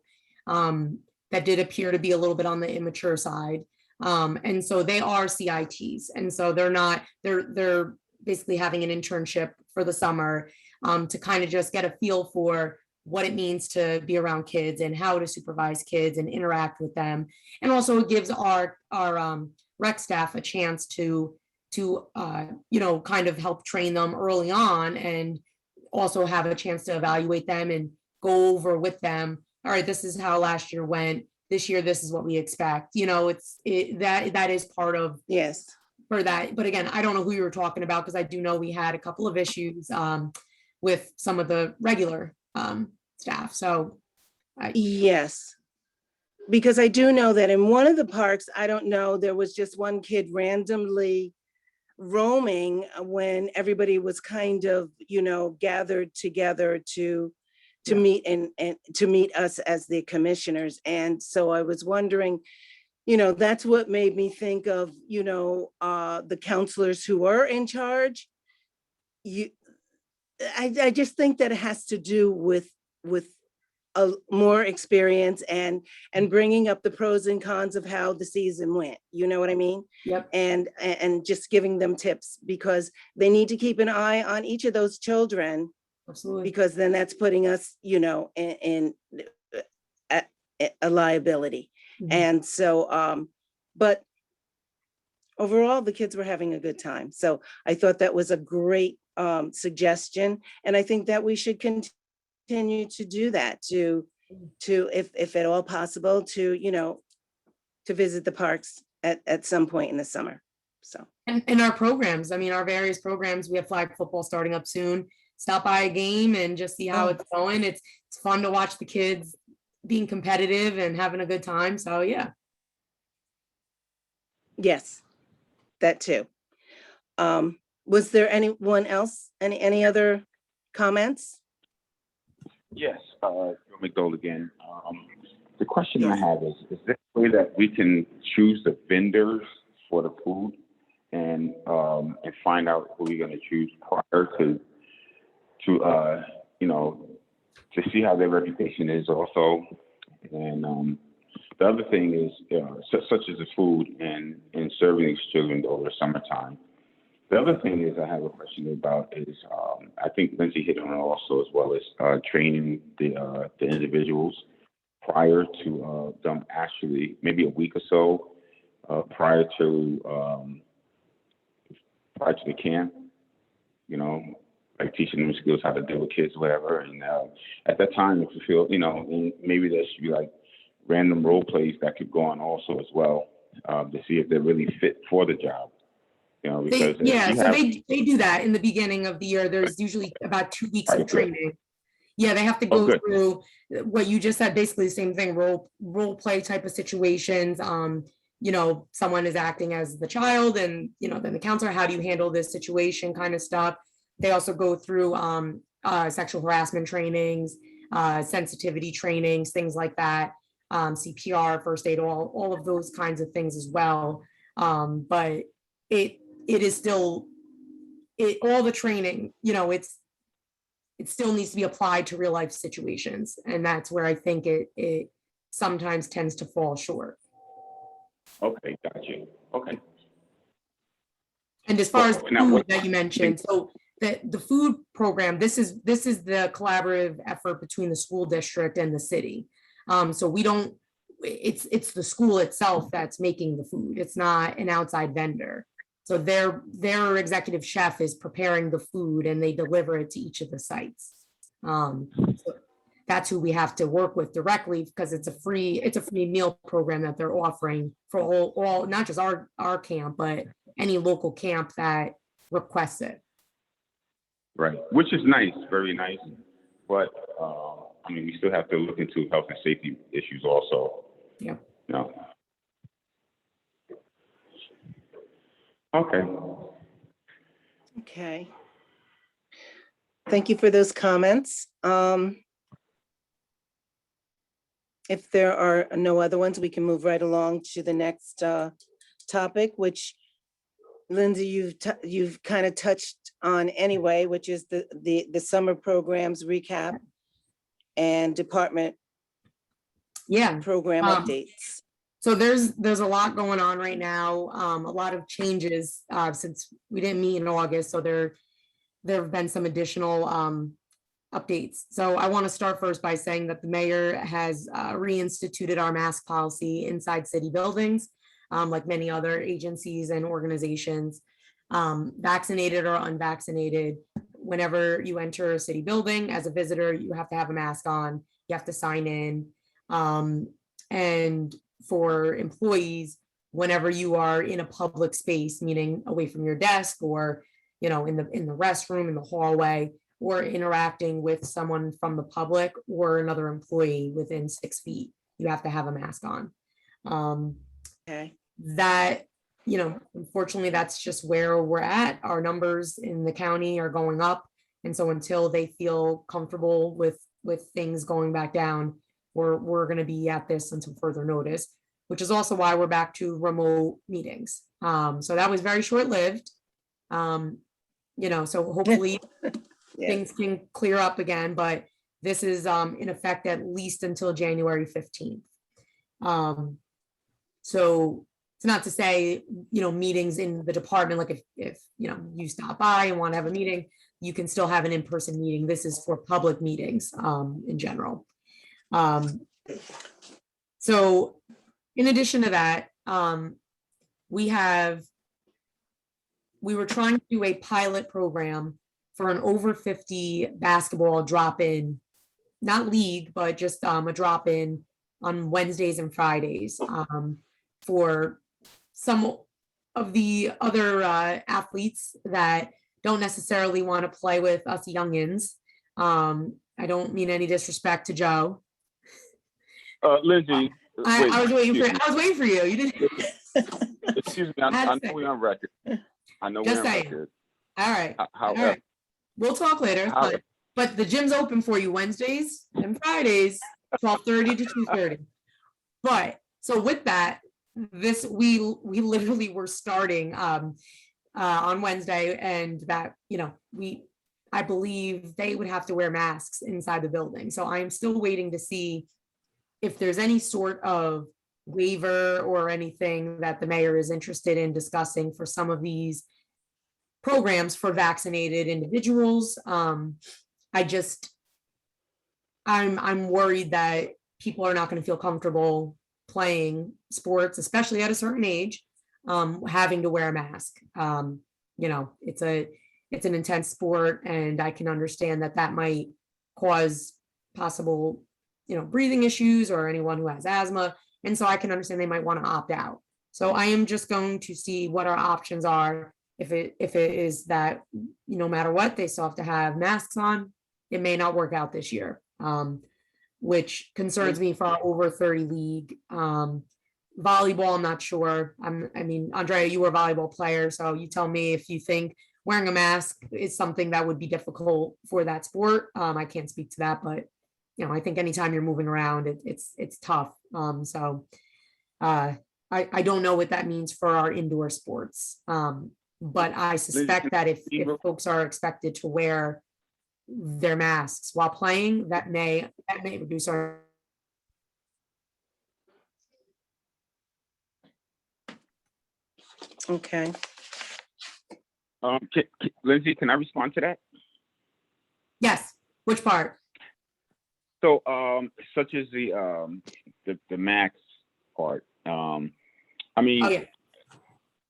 that did appear to be a little bit on the immature side. And so they are CITs. And so they're basically having an internship for the summer, to kind of just get a feel for what it means to be around kids and how to supervise kids and interact with them. And also it gives our rec staff a chance to kind of help train them early on, and also have a chance to evaluate them and go over with them. All right, this is how last year went. This year, this is what we expect. That is part of Yes. for that. But again, I don't know who you were talking about, because I do know we had a couple of issues with some of the regular staff. So Yes. Because I do know that in one of the parks, I don't know, there was just one kid randomly roaming when everybody was kind of, gathered together to meet and to meet us as the commissioners. And so I was wondering, that's what made me think of, the counselors who are in charge. I just think that it has to do with a more experience and bringing up the pros and cons of how the season went. You know what I mean? Yep. And just giving them tips, because they need to keep an eye on each of those children, Absolutely. because then that's putting us, in a liability. Mhm. And so, but overall, the kids were having a good time. So I thought that was a great suggestion. And I think that we should continue to do that, to if at all possible, to visit the parks at some point in the summer. So. And our programs, our various programs, we have flag football starting up soon. Stop by a game and just see how it's going. It's fun to watch the kids being competitive and having a good time. So yeah. Yes, that too. Was there anyone else, any other comments? Yes, McDowell again. The question I have is there a way that we can choose the vendors for the food and find out who we're going to choose prior to see how their reputation is also? And the other thing is such as the food and serving these children over the summertime. The other thing is I have a question about is I think Lindsay hit on it also, as well as training the individuals prior to them actually, maybe a week or so prior to the camp, like teaching them skills, how to deal with kids, whatever. And at that time, if you feel, and maybe there should be like random role plays that could go on also as well to see if they're really fit for the job. Because they do that in the beginning of the year. There's usually about 2 weeks of training. Yeah, they have to go through what you just said, basically the same thing, role play type of situations. Someone is acting as the child, and then the counselor, how do you handle this situation kind of stuff. They also go through sexual harassment trainings, sensitivity trainings, things like that, CPR, first aid, all of those kinds of things as well. But it is still all the training, it still needs to be applied to real life situations. And that's where I think it sometimes tends to fall short. Okay, got you. Okay. And as far as the food that you mentioned, so the food program, this is the collaborative effort between the school district and the city. So it's the school itself that's making the food. It's not an outside vendor. So their executive chef is preparing the food and they deliver it to each of the sites. So that's who we have to work with directly, because it's a free meal program that they're offering for all not just our camp, but any local camp that requests it. Right, which is nice, very nice. But we still have to look into health and safety issues also. Yeah. Okay. Okay. Thank you for those comments. If there are no other ones, we can move right along to the next topic, which Lindsay, you've kind of touched on anyway, which is the summer programs recap and department program updates. So there's a lot going on right now, a lot of changes since we didn't meet in August. So there have been some additional updates. So I want to start first by saying that the mayor has reinstituted our mask policy inside city buildings, like many other agencies and organizations. Vaccinated or unvaccinated, whenever you enter a city building as a visitor, you have to have a mask on, you have to sign in. And for employees, whenever you are in a public space, meaning away from your desk or, you know, in the restroom, in the hallway, or interacting with someone from the public or another employee within 6 feet, you have to have a mask on. Okay. That, you know, unfortunately, that's just where we're at. Our numbers in the county are going up. And so until they feel comfortable with things going back down, we're going to be at this until further notice, which is also why we're back to remote meetings. So that was very short-lived. You know, so hopefully Yeah. things can clear up again, but this is in effect at least until January 15th. So it's not to say, you know, meetings in the department, like if you know, you stop by and want to have a meeting, you can still have an in-person meeting. This is for public meetings in general. So in addition to that, we were trying to do a pilot program for an over 50 basketball drop-in, not league, but just a drop-in on Wednesdays and Fridays for some of the other athletes that don't necessarily want to play with us youngins. I don't mean any disrespect to Joe. Lindsay. I was waiting excuse for you. You didn't. me. Excuse me. I know we're on record. I know Just we're on saying. record. All right. All However, right. We'll talk later. However- But the gym's open for you Wednesdays and Fridays, 12:30 to 2:30. But so with that, this we literally were starting on Wednesday, and that, you know, I believe they would have to wear masks inside the building. So I am still waiting to see if there's any sort of waiver or anything that the mayor is interested in discussing for some of these programs for vaccinated individuals. I'm worried that people are not going to feel comfortable playing sports, especially at a certain age, having to wear a mask. You know, it's an intense sport, and I can understand that might cause possible, you know, breathing issues or anyone who has asthma. And so I can understand they might want to opt out. So I am just going to see what our options are. If it is that, no matter what, they still have to have masks on, it may not work out this year, which concerns me for our over 30 league. Volleyball, I'm not sure. I mean, Andrea, you were a volleyball player, so you tell me if you think wearing a mask is something that would be difficult for that sport. I can't speak to that, but you know, I think anytime you're moving around, it's tough. So I don't know what that means for our indoor sports. But I suspect that if folks are expected to wear their masks while playing, that may reduce our. Okay. Lindsay, can I respond to that? Yes, which part? So, such as the max part. I mean, Oh, yeah.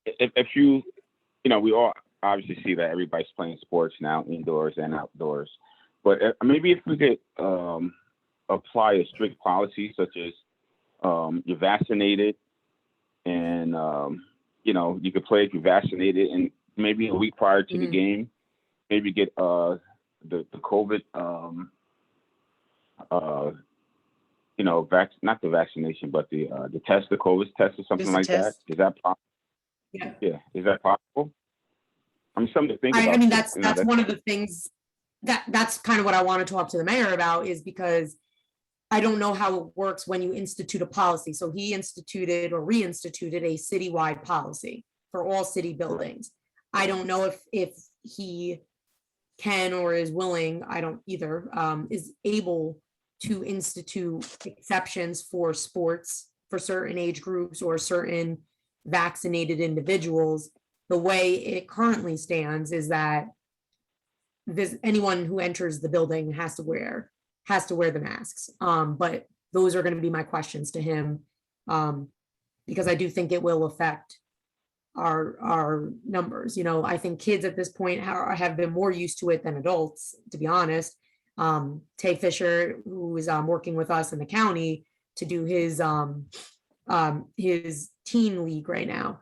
if you know, we all obviously see that everybody's playing sports now, indoors and outdoors. But maybe if we could apply a strict policy, such as you're vaccinated, and you know, you could play if you're vaccinated, and maybe a week prior to the game, maybe get the COVID, you know, not the vaccination, but the test, the COVID test or something like that. Is that possible? Yeah. Is that possible? I mean, something to think about. I mean, that's one of the things that's kind of what I want to talk to the mayor about, is because I don't know how it works when you institute a policy. So he instituted or reinstituted a citywide policy for all city buildings. I don't know if he can or is willing, I don't either, is able to institute exceptions for sports for certain age groups or certain vaccinated individuals. The way it currently stands is that anyone who enters the building has to wear the masks. But those are going to be my questions to him, because I do think it will affect our numbers. You know, I think kids at this point have been more used to it than adults, to be honest. Tay Fisher, who is working with us in the county to do his teen league right now,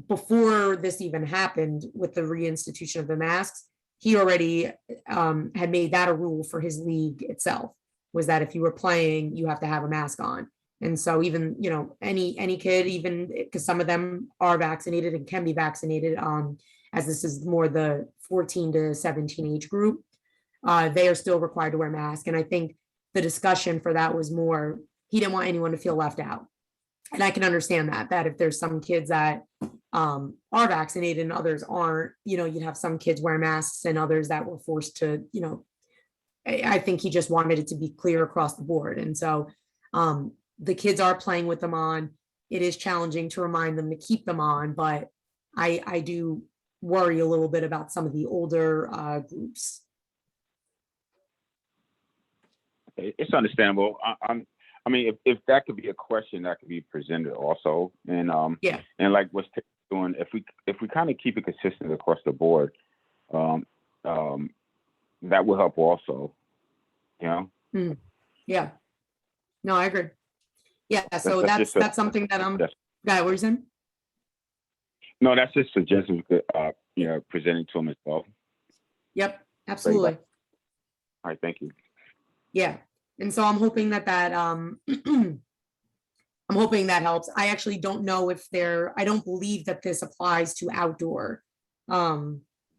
before this even happened with the reinstitution of the masks, he already had made that a rule for his league itself, was that if you were playing, you have to have a mask on. And so even, you know, any kid, even because some of them are vaccinated and can be vaccinated, as this is more the 14 to 17 age group, they are still required to wear masks. And I think the discussion for that was more, he didn't want anyone to feel left out. And I can understand that if there's some kids that are vaccinated and others aren't, you know, you'd have some kids wear masks and others that were forced to, you know, I think he just wanted it to be clear across the board. And so the kids are playing with them on. It is challenging to remind them to keep them on, but I do worry a little bit about some of the older groups. It's understandable. I mean, if that could be a question that could be presented also, and Yeah. and like what's doing, if we kind of keep it consistent across the board, that will help also, you know. Yeah. No, I agree. Yeah, so That's that's something that what were you saying? No, that's just suggestions we could, you know, presenting to him as well. Yep, absolutely. All right, thank you. Yeah, and so I'm hoping that I'm hoping that helps. I actually don't know if I don't believe that this applies to outdoor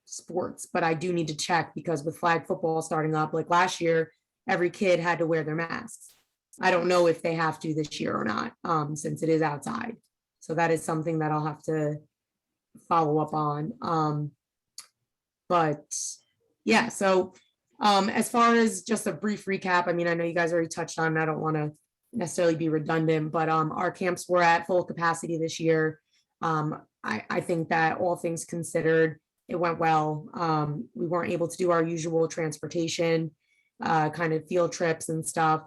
sports, but I do need to check, because with flag football starting up, like last year, every kid had to wear their masks. I don't know if they have to this year or not, since it is outside. So that is something that I'll have to follow up on. But yeah, so as far as just a brief recap, I mean, I know you guys already touched on it. I don't want to necessarily be redundant, but our camps were at full capacity this year. I think that all things considered, it went well. We weren't able to do our usual transportation, kind of field trips and stuff.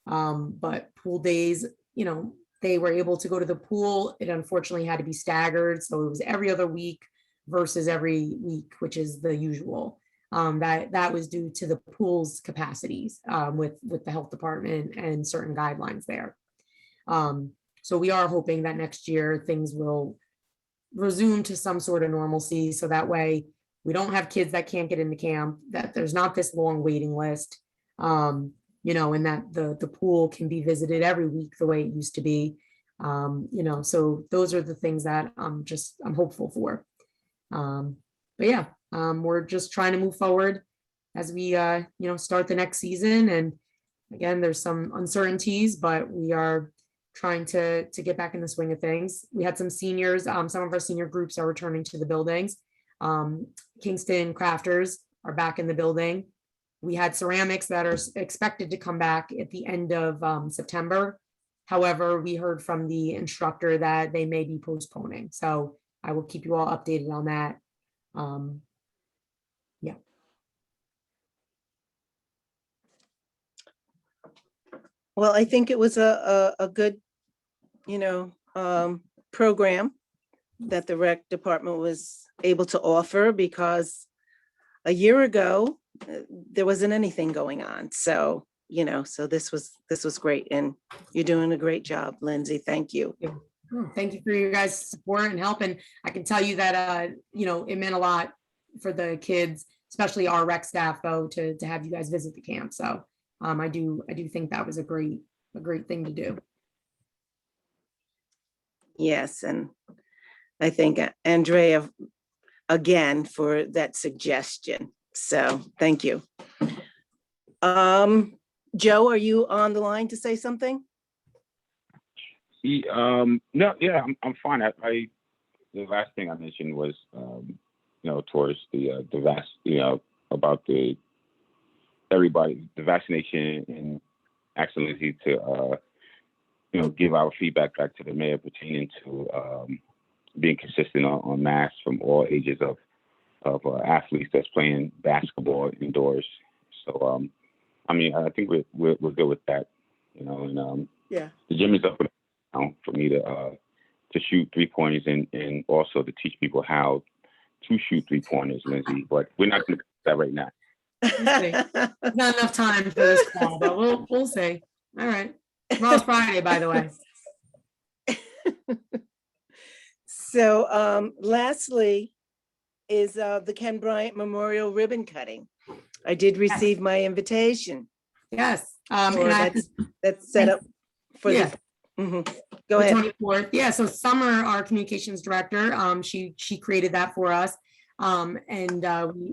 But pool days, you know, they were able to go to the pool. It unfortunately had to be staggered. So it was every other week versus every week, which is the usual. That was due to the pool's capacities with the health department and certain guidelines there. So we are hoping that next year things will resume to some sort of normalcy. So that way we don't have kids that can't get into camp, that there's not this long waiting list. You know, and that the pool can be visited every week the way it used to be. You know, so those are the things that I'm hopeful for. But yeah, we're just trying to move forward as we, you know, start the next season. And again, there's some uncertainties, but we are trying to get back in the swing of things. We had some seniors, some of our senior groups are returning to the buildings. Kingston Crafters are back in the building. We had ceramics that are expected to come back at the end of September. However, we heard from the instructor that they may be postponing. So I will keep you all updated on that. Yeah. Well, I think it was a good, you know, program that the rec department was able to offer, because a year ago, there wasn't anything going on. So, you know, so this was great, and you're doing a great job, Lindsay. Thank you. Thank you for your guys' support and help. And I can tell you that, you know, it meant a lot for the kids, especially our rec staff, though, to have you guys visit the camp. So I do think that was a great thing to do. Yes, and I thank Andrea again for that suggestion. So thank you. Joe, are you on the line to say something? No, yeah, I'm fine. The last thing I mentioned was, you know, towards the you know, about the vaccination, and asking Lindsay to, you know, give our feedback back to the mayor pertaining to being consistent on masks from all ages of athletes that's playing basketball indoors. So, I mean, I think we're good with that, you know, and Yeah. the gym is up for me to shoot 3-pointers and also to teach people how to shoot 3-pointers, Lindsay, but we're not going to do that right now. Not enough time for this call, but we'll see. All right. Tomorrow's Friday, by the way. So lastly is the Ken Bryant Memorial Ribbon Cutting. I did receive my invitation. Yes. Or And I, that's set up for yeah. the. Mhm. Go the ahead. 24th. Yeah, so Summer, our communications director, she created that for us. And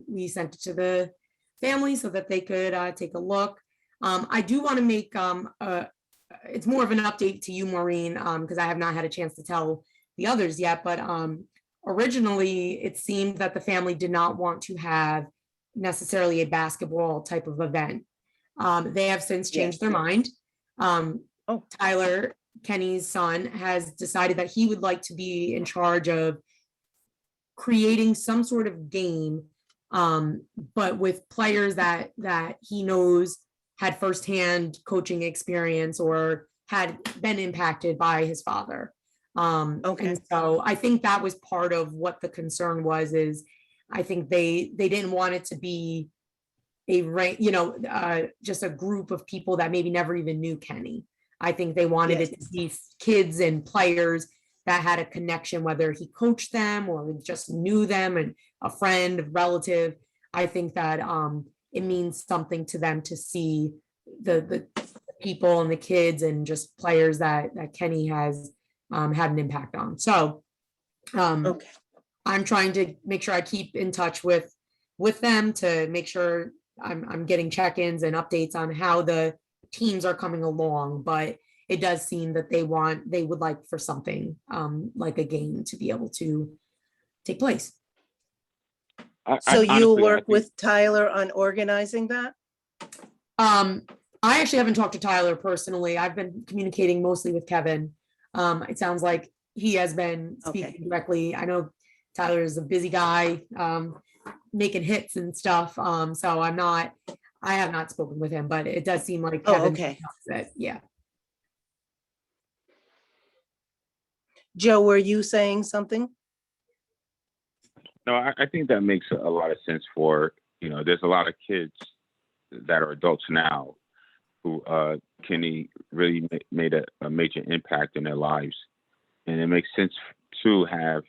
we sent it to the family so that they could take a look. I do want to make it's more of an update to you, Maureen, because I have not had a chance to tell the others yet, but originally it seemed that the family did not want to have necessarily a basketball type of event. They have since changed their mind. Tyler, Kenny's son, has decided that he would like to be in charge of creating some sort of game, but with players that he knows had firsthand coaching experience or had been impacted by his father. And so I think that was part of what the concern was, is I think they didn't want it to be just a group of people that maybe never even knew Kenny. I think they wanted it to be kids and players that had a connection, whether he coached them or just knew them and a friend, a relative. I think that it means something to them to see the people and the kids and just players that Kenny has had an impact on. So I'm trying to make sure I keep in touch with them to make sure I'm getting check-ins and updates on how the teams are coming along, but it does seem that they would like for something like a game to be able to take place. So you'll Honestly, work with Tyler on organizing that? I actually haven't talked to Tyler personally. I've been communicating mostly with Kevin. It sounds like he has been speaking directly. I know Tyler is a busy guy, making hits and stuff. So I have not spoken with him, but it does seem like Kevin. Yeah. Joe, were you saying something? No, I think that makes a lot of sense for, there's a lot of kids that are adults now who Kenny really made a major impact in their lives. And it makes sense to have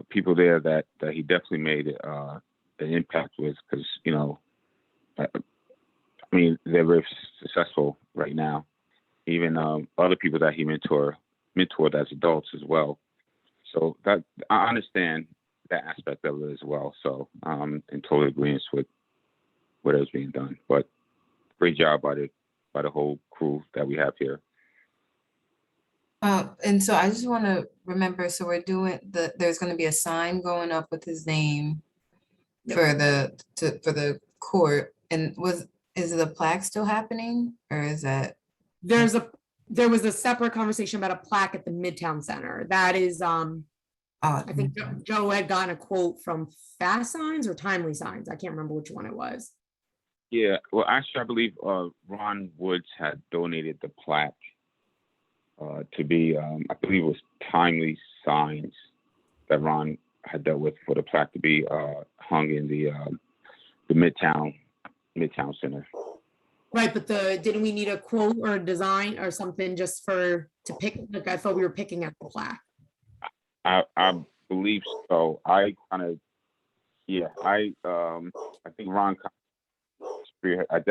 people there that he definitely made an impact with, because, I mean, they're very successful right now. Even other people that he mentored as adults as well. So that I understand that aspect of it as well. So I'm in total agreement with what is being done. But great job by the whole crew that we have here. And so I just want to remember, so we're doing there's going to be a sign going up with his name for the court. And is the plaque still happening, or is that? There was a separate conversation about a plaque at the Midtown Center. That is, I think Joe had gotten a quote from Fast Signs or Timely Signs. I can't remember which one it was. Yeah, well, actually, I believe Ron Woods had donated the plaque to be, I believe it was Timely Signs that Ron had dealt with for the plaque to be hung in the Midtown Center. Right, but didn't we need a quote or a design or something just to pick? Like, I thought we were picking at the plaque. I believe so. I think Ron spearhead at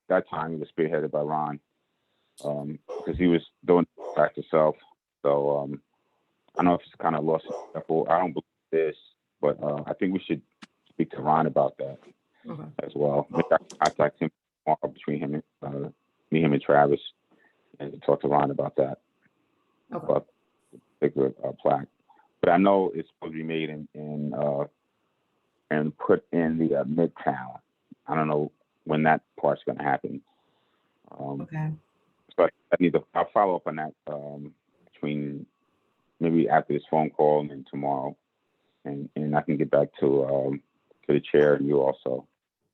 that time. He was spearheaded by Ron because he was doing the plaque himself. So I know it's kind of lost. I don't believe this, but I think we should speak to Ron about that as well. I contact him between him and Travis, and talk to Ron about that. About the particular plaque. But I know it's supposed to be made and put in the Midtown. I don't know when that part's going to happen. So I'll follow up on that between maybe after this phone call and then tomorrow, and I can get back to the chair and you also.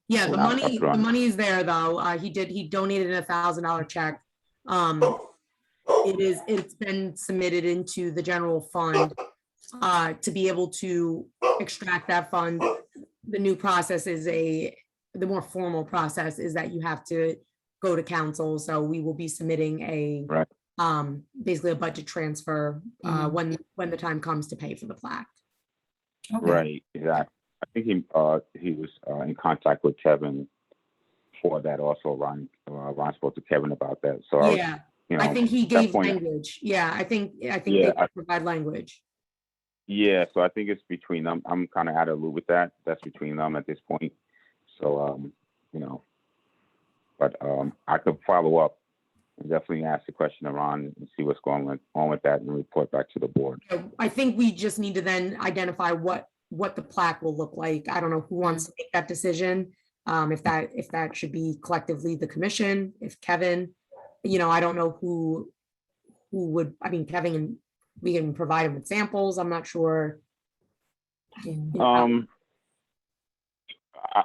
Yeah, And the I'll money, put it on. the money is there though. He donated a $1,000 check. It's been submitted into the general fund. To be able to extract that fund, the new process is the more formal process is that you have to go to council. So we will be submitting Right. basically a budget transfer, Mhm. when the time comes to pay for the plaque. Okay. Right, exactly. I think he was in contact with Kevin for that also. Ron spoke to Kevin about that. So I was, Yeah, you I know, think he at that gave point, language. Yeah, I think Yeah, they can provide language. yeah. So I think it's between them. I'm kind of out of the loop with that. That's between them at this point. So you know, but I could follow up and definitely ask the question to Ron and see what's going on with that and report back to the board. I think we just need to then identify what the plaque will look like. I don't know who wants to make that decision. If that should be collectively the commission, if Kevin, I don't know who would, I mean, Kevin, and we can provide him with samples. I'm not sure.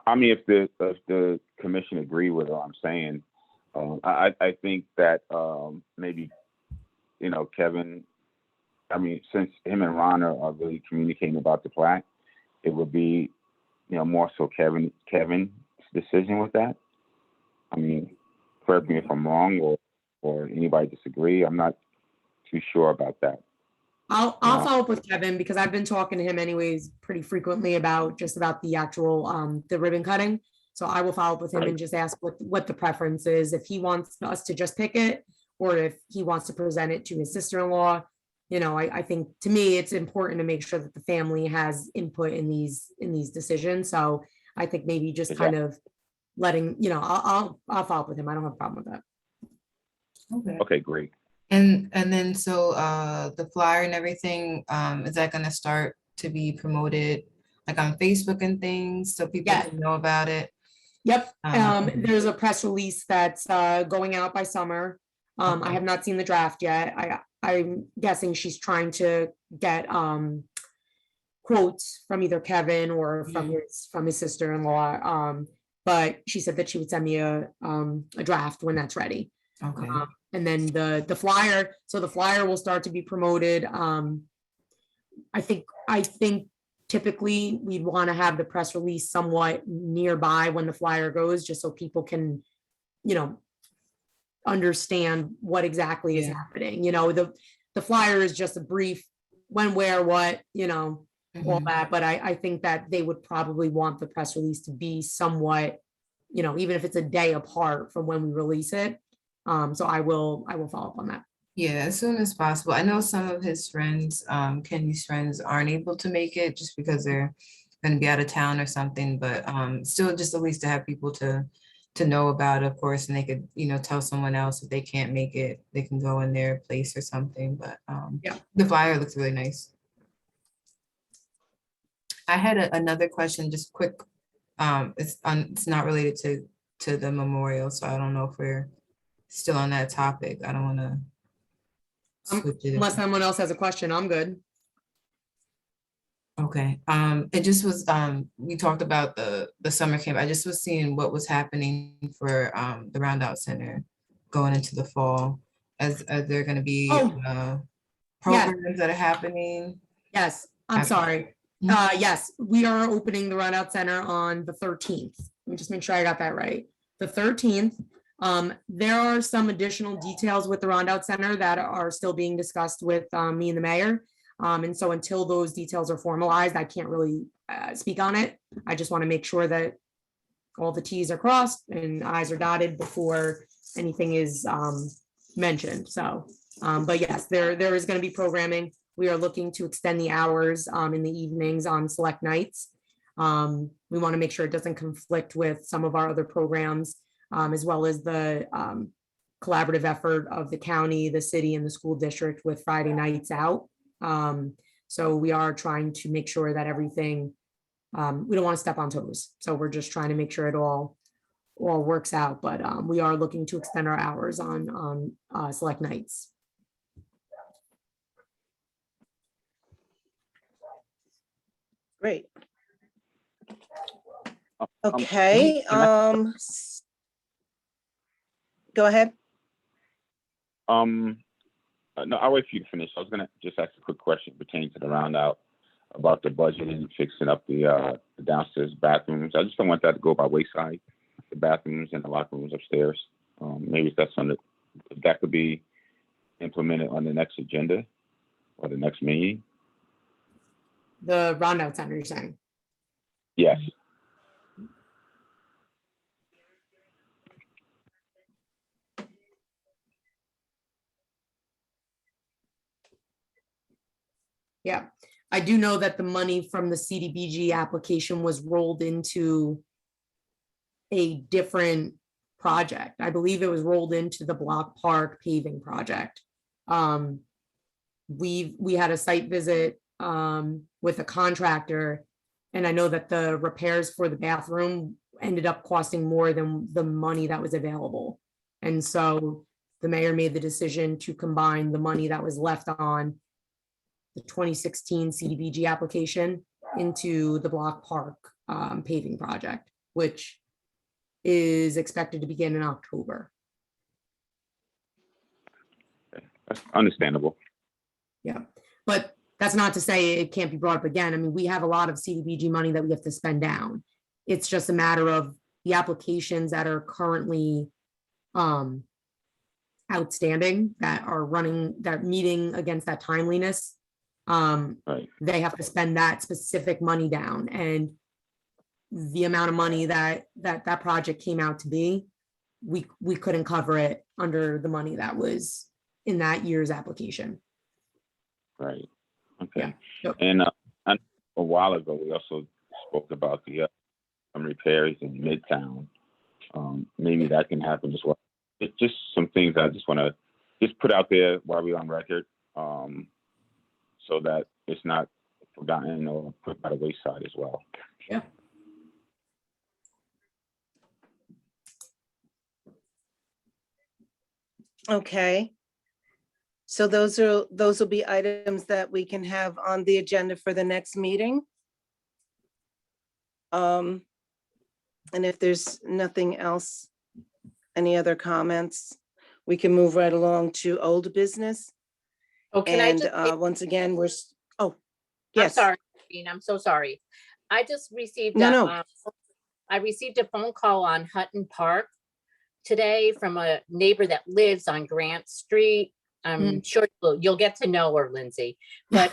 I mean, if the commission agree with what I'm saying, I think that maybe, Kevin, I mean, since him and Ron are really communicating about the plaque, it would be, more so Kevin's decision with that. I mean, correct me if I'm wrong or anybody disagree. I'm not too sure about that. I'll follow up with Kevin because I've been talking to him anyways pretty frequently about the actual the ribbon cutting. So I will follow up with him and just ask what the preference is, if he wants us to just pick it or if he wants to present it to his sister-in-law. I think to me it's important to make sure that the family has input in these decisions. So I think maybe just kind of letting, I'll follow up with him. I don't have a problem with that. Okay. Okay, great. And then so the flyer and everything, is that gonna start to be promoted like on Facebook and things so people Yeah. can know about it? Yep, Okay. there's a press release that's going out by summer. I have not seen the draft yet. I'm guessing she's trying to get quotes from either Kevin or from his sister-in-law. But she said that she would send me a draft when that's ready. Okay. And then the flyer, so the flyer will start to be promoted. I think typically we'd want to have the press release somewhat nearby when the flyer goes, just so people can, understand what exactly is happening. The flyer is just a brief when, where, what, all that. But I think that they would probably want the press release to be somewhat, even if it's a day apart from when we release it. So I will follow up on that. Yeah, as soon as possible. I know some of his friends, Kenny's friends, aren't able to make it just because they're going to be out of town or something, but still just at least to have people to know about it, of course, and they could, tell someone else if they can't make it, they can go in their place or something, but Yeah. the flyer looks really nice. I had another question, just quick. It's not related to the memorial, so I don't know if we're still on that topic. I don't want to switch it. Unless someone else has a question, I'm good. Okay, it just was, we talked about the summer camp. I just was seeing what was happening for the Roundout Center going into the fall. As there gonna be programs that are happening? Yes, I'm Okay. sorry. Yes, we are opening the Roundout Center on the 13th. Let me just make sure I got that right. The 13th. There are some additional details with the Roundout Center that are still being discussed with me and the mayor. And so until those details are formalized, I can't really speak on it. I just want to make sure that all the Ts are crossed and Is are dotted before anything is mentioned. So, but yes, there is going to be programming. We are looking to extend the hours in the evenings on select nights. We want to make sure it doesn't conflict with some of our other programs, as well as the collaborative effort of the county, the city, and the school district with Friday nights out. So we are trying to make sure that everything, we don't want to step on toes. So we're just trying to make sure it all works out. But we are looking to extend our hours on select nights. Great. Um, Okay, can I- go ahead. No, I'll wait for you to finish. I was gonna just ask a quick question pertaining to the roundout about the budget and fixing up the downstairs bathrooms. I just don't want that to go by wayside, the bathrooms and the locker rooms upstairs. Maybe if that's something that could be implemented on the next agenda or the next meeting. The Rondout Center, you're saying? Yes. Yeah, I do know that the money from the CDBG application was rolled into a different project. I believe it was rolled into the Block Park paving project. We had a site visit with a contractor, and I know that the repairs for the bathroom ended up costing more than the money that was available. And so the mayor made the decision to combine the money that was left on the 2016 CDBG application into the Block Park paving project, which is expected to begin in October. That's understandable. Yeah, but that's not to say it can't be brought up again. I mean, we have a lot of CDBG money that we have to spend down. It's just a matter of the applications that are currently outstanding, that are running, that are meeting against that timeliness. Right. They have to spend that specific money down, and the amount of money that project came out to be, we couldn't cover it under the money that was in that year's application. Right. Okay. Yep. And a while ago, we also spoke about the some repairs in Midtown. Maybe that can happen as well. It's just some things I just want to just put out there while we're on record, so that it's not forgotten or put by the wayside as well. Yeah. Okay. So those will be items that we can have on the agenda for the next meeting. And if there's nothing else, any other comments, we can move right along to old business. Oh, can I And just, once again, oh, I'm yes. sorry, Jean, I'm so sorry. I just received, No. I received a phone call on Hutton Park today from a neighbor that lives on Grant Street. I'm sure you'll get to know her, Lindsay, but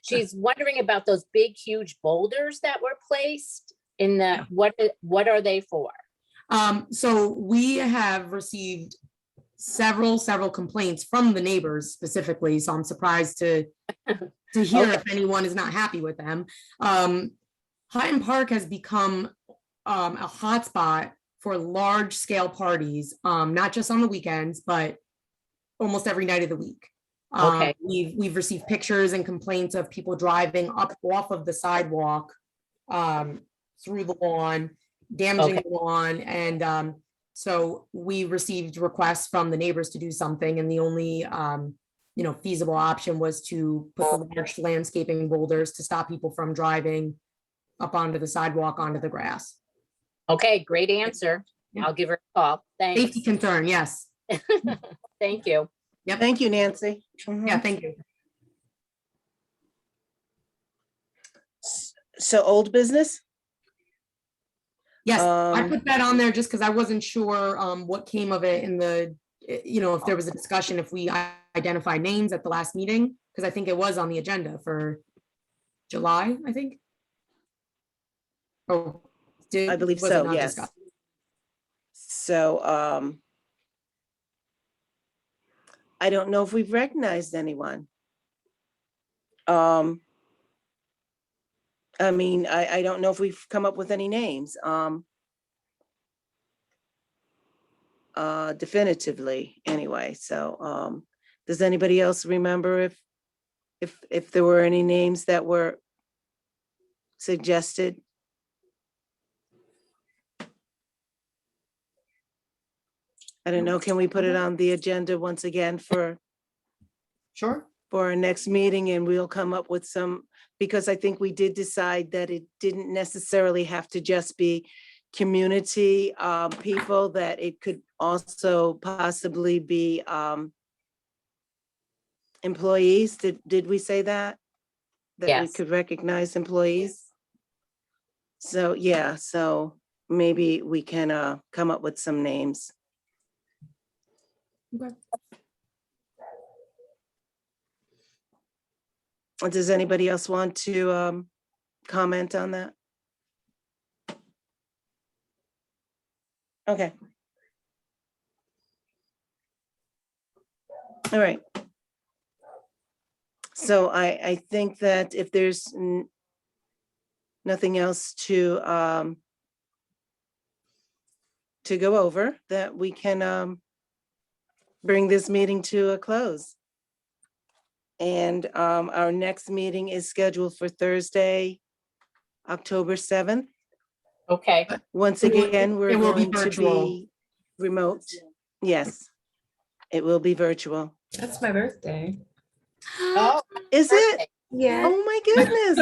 she's wondering about those big, huge boulders that were placed in the, what are they for? So we have received several complaints from the neighbors specifically, so I'm surprised to hear Okay. if anyone is not happy with them. Hutton Park has become a hotspot for large scale parties, not just on the weekends, but almost every night of the week. Okay. We've received pictures and complaints of people driving up off of the sidewalk through the lawn, damaging the lawn, and so we received requests from the neighbors to do something, and the only feasible option was to put the large landscaping boulders to stop people from driving up onto the sidewalk, onto the grass. Okay, great answer. Yeah. I'll give her a call. Thanks. Safety concern, yes. Thank you. Yep. Thank you, Nancy. Mhm. Yeah, thank you. So old business? Yes, I Um, put that on there just because I wasn't sure what came of it in the, if there was a discussion, if we identified names at the last meeting, because I think it was on the agenda for July, I think. Oh, I believe was it so, not yes. discussed? So I don't know if we've recognized anyone. I mean, I don't know if we've come up with any names, definitively, anyway. So, does anybody else remember if there were any names that were suggested? I don't know, can we put it on the agenda once again for Sure. for our next meeting, and we'll come up with some, because I think we did decide that it didn't necessarily have to just be community people, that it could also possibly be employees. Did we say that? That we Yes. could recognize employees? So, yeah, so maybe we can come up with some names. Okay. Does anybody else want to comment on that? Okay. All right. So I think that if there's nothing else to go over, that we can bring this meeting to a close. And our next meeting is scheduled for Thursday, October 7th. Okay. Once It will- again, we're it will be going to virtual. be remote. Yes, it will be virtual. That's my birthday. Oh, Is it? birthday. Yeah. Oh, my goodness.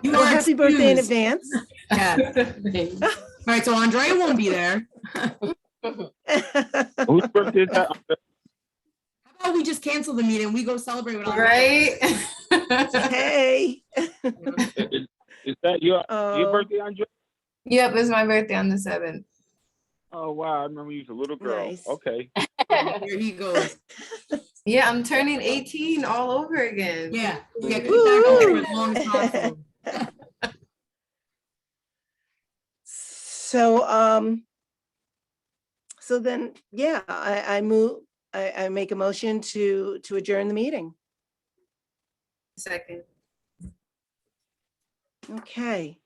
You Well, are happy birthday in excused. advance. Yeah. All right, so Andrea won't be there. Whose birthday is that? How about we just cancel the meeting? We go celebrate with Andrea. Right? Hey. Is that your Oh. birthday, Andre? Yep, it's my birthday on the 7th. Oh, wow. I remember you was a little girl. Nice. Okay. Here he goes. Yeah, I'm turning 18 all over again. Yeah, yeah, keep that going for Woo! as long as possible. So, so then, yeah, I make a motion to adjourn the meeting. Second. Okay.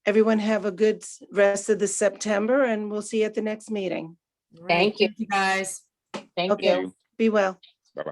Everyone have a good rest of the September, and we'll see you at the next meeting. All right, Thank you. Thank you, guys. Thank Okay. you. Be well. Bye-bye.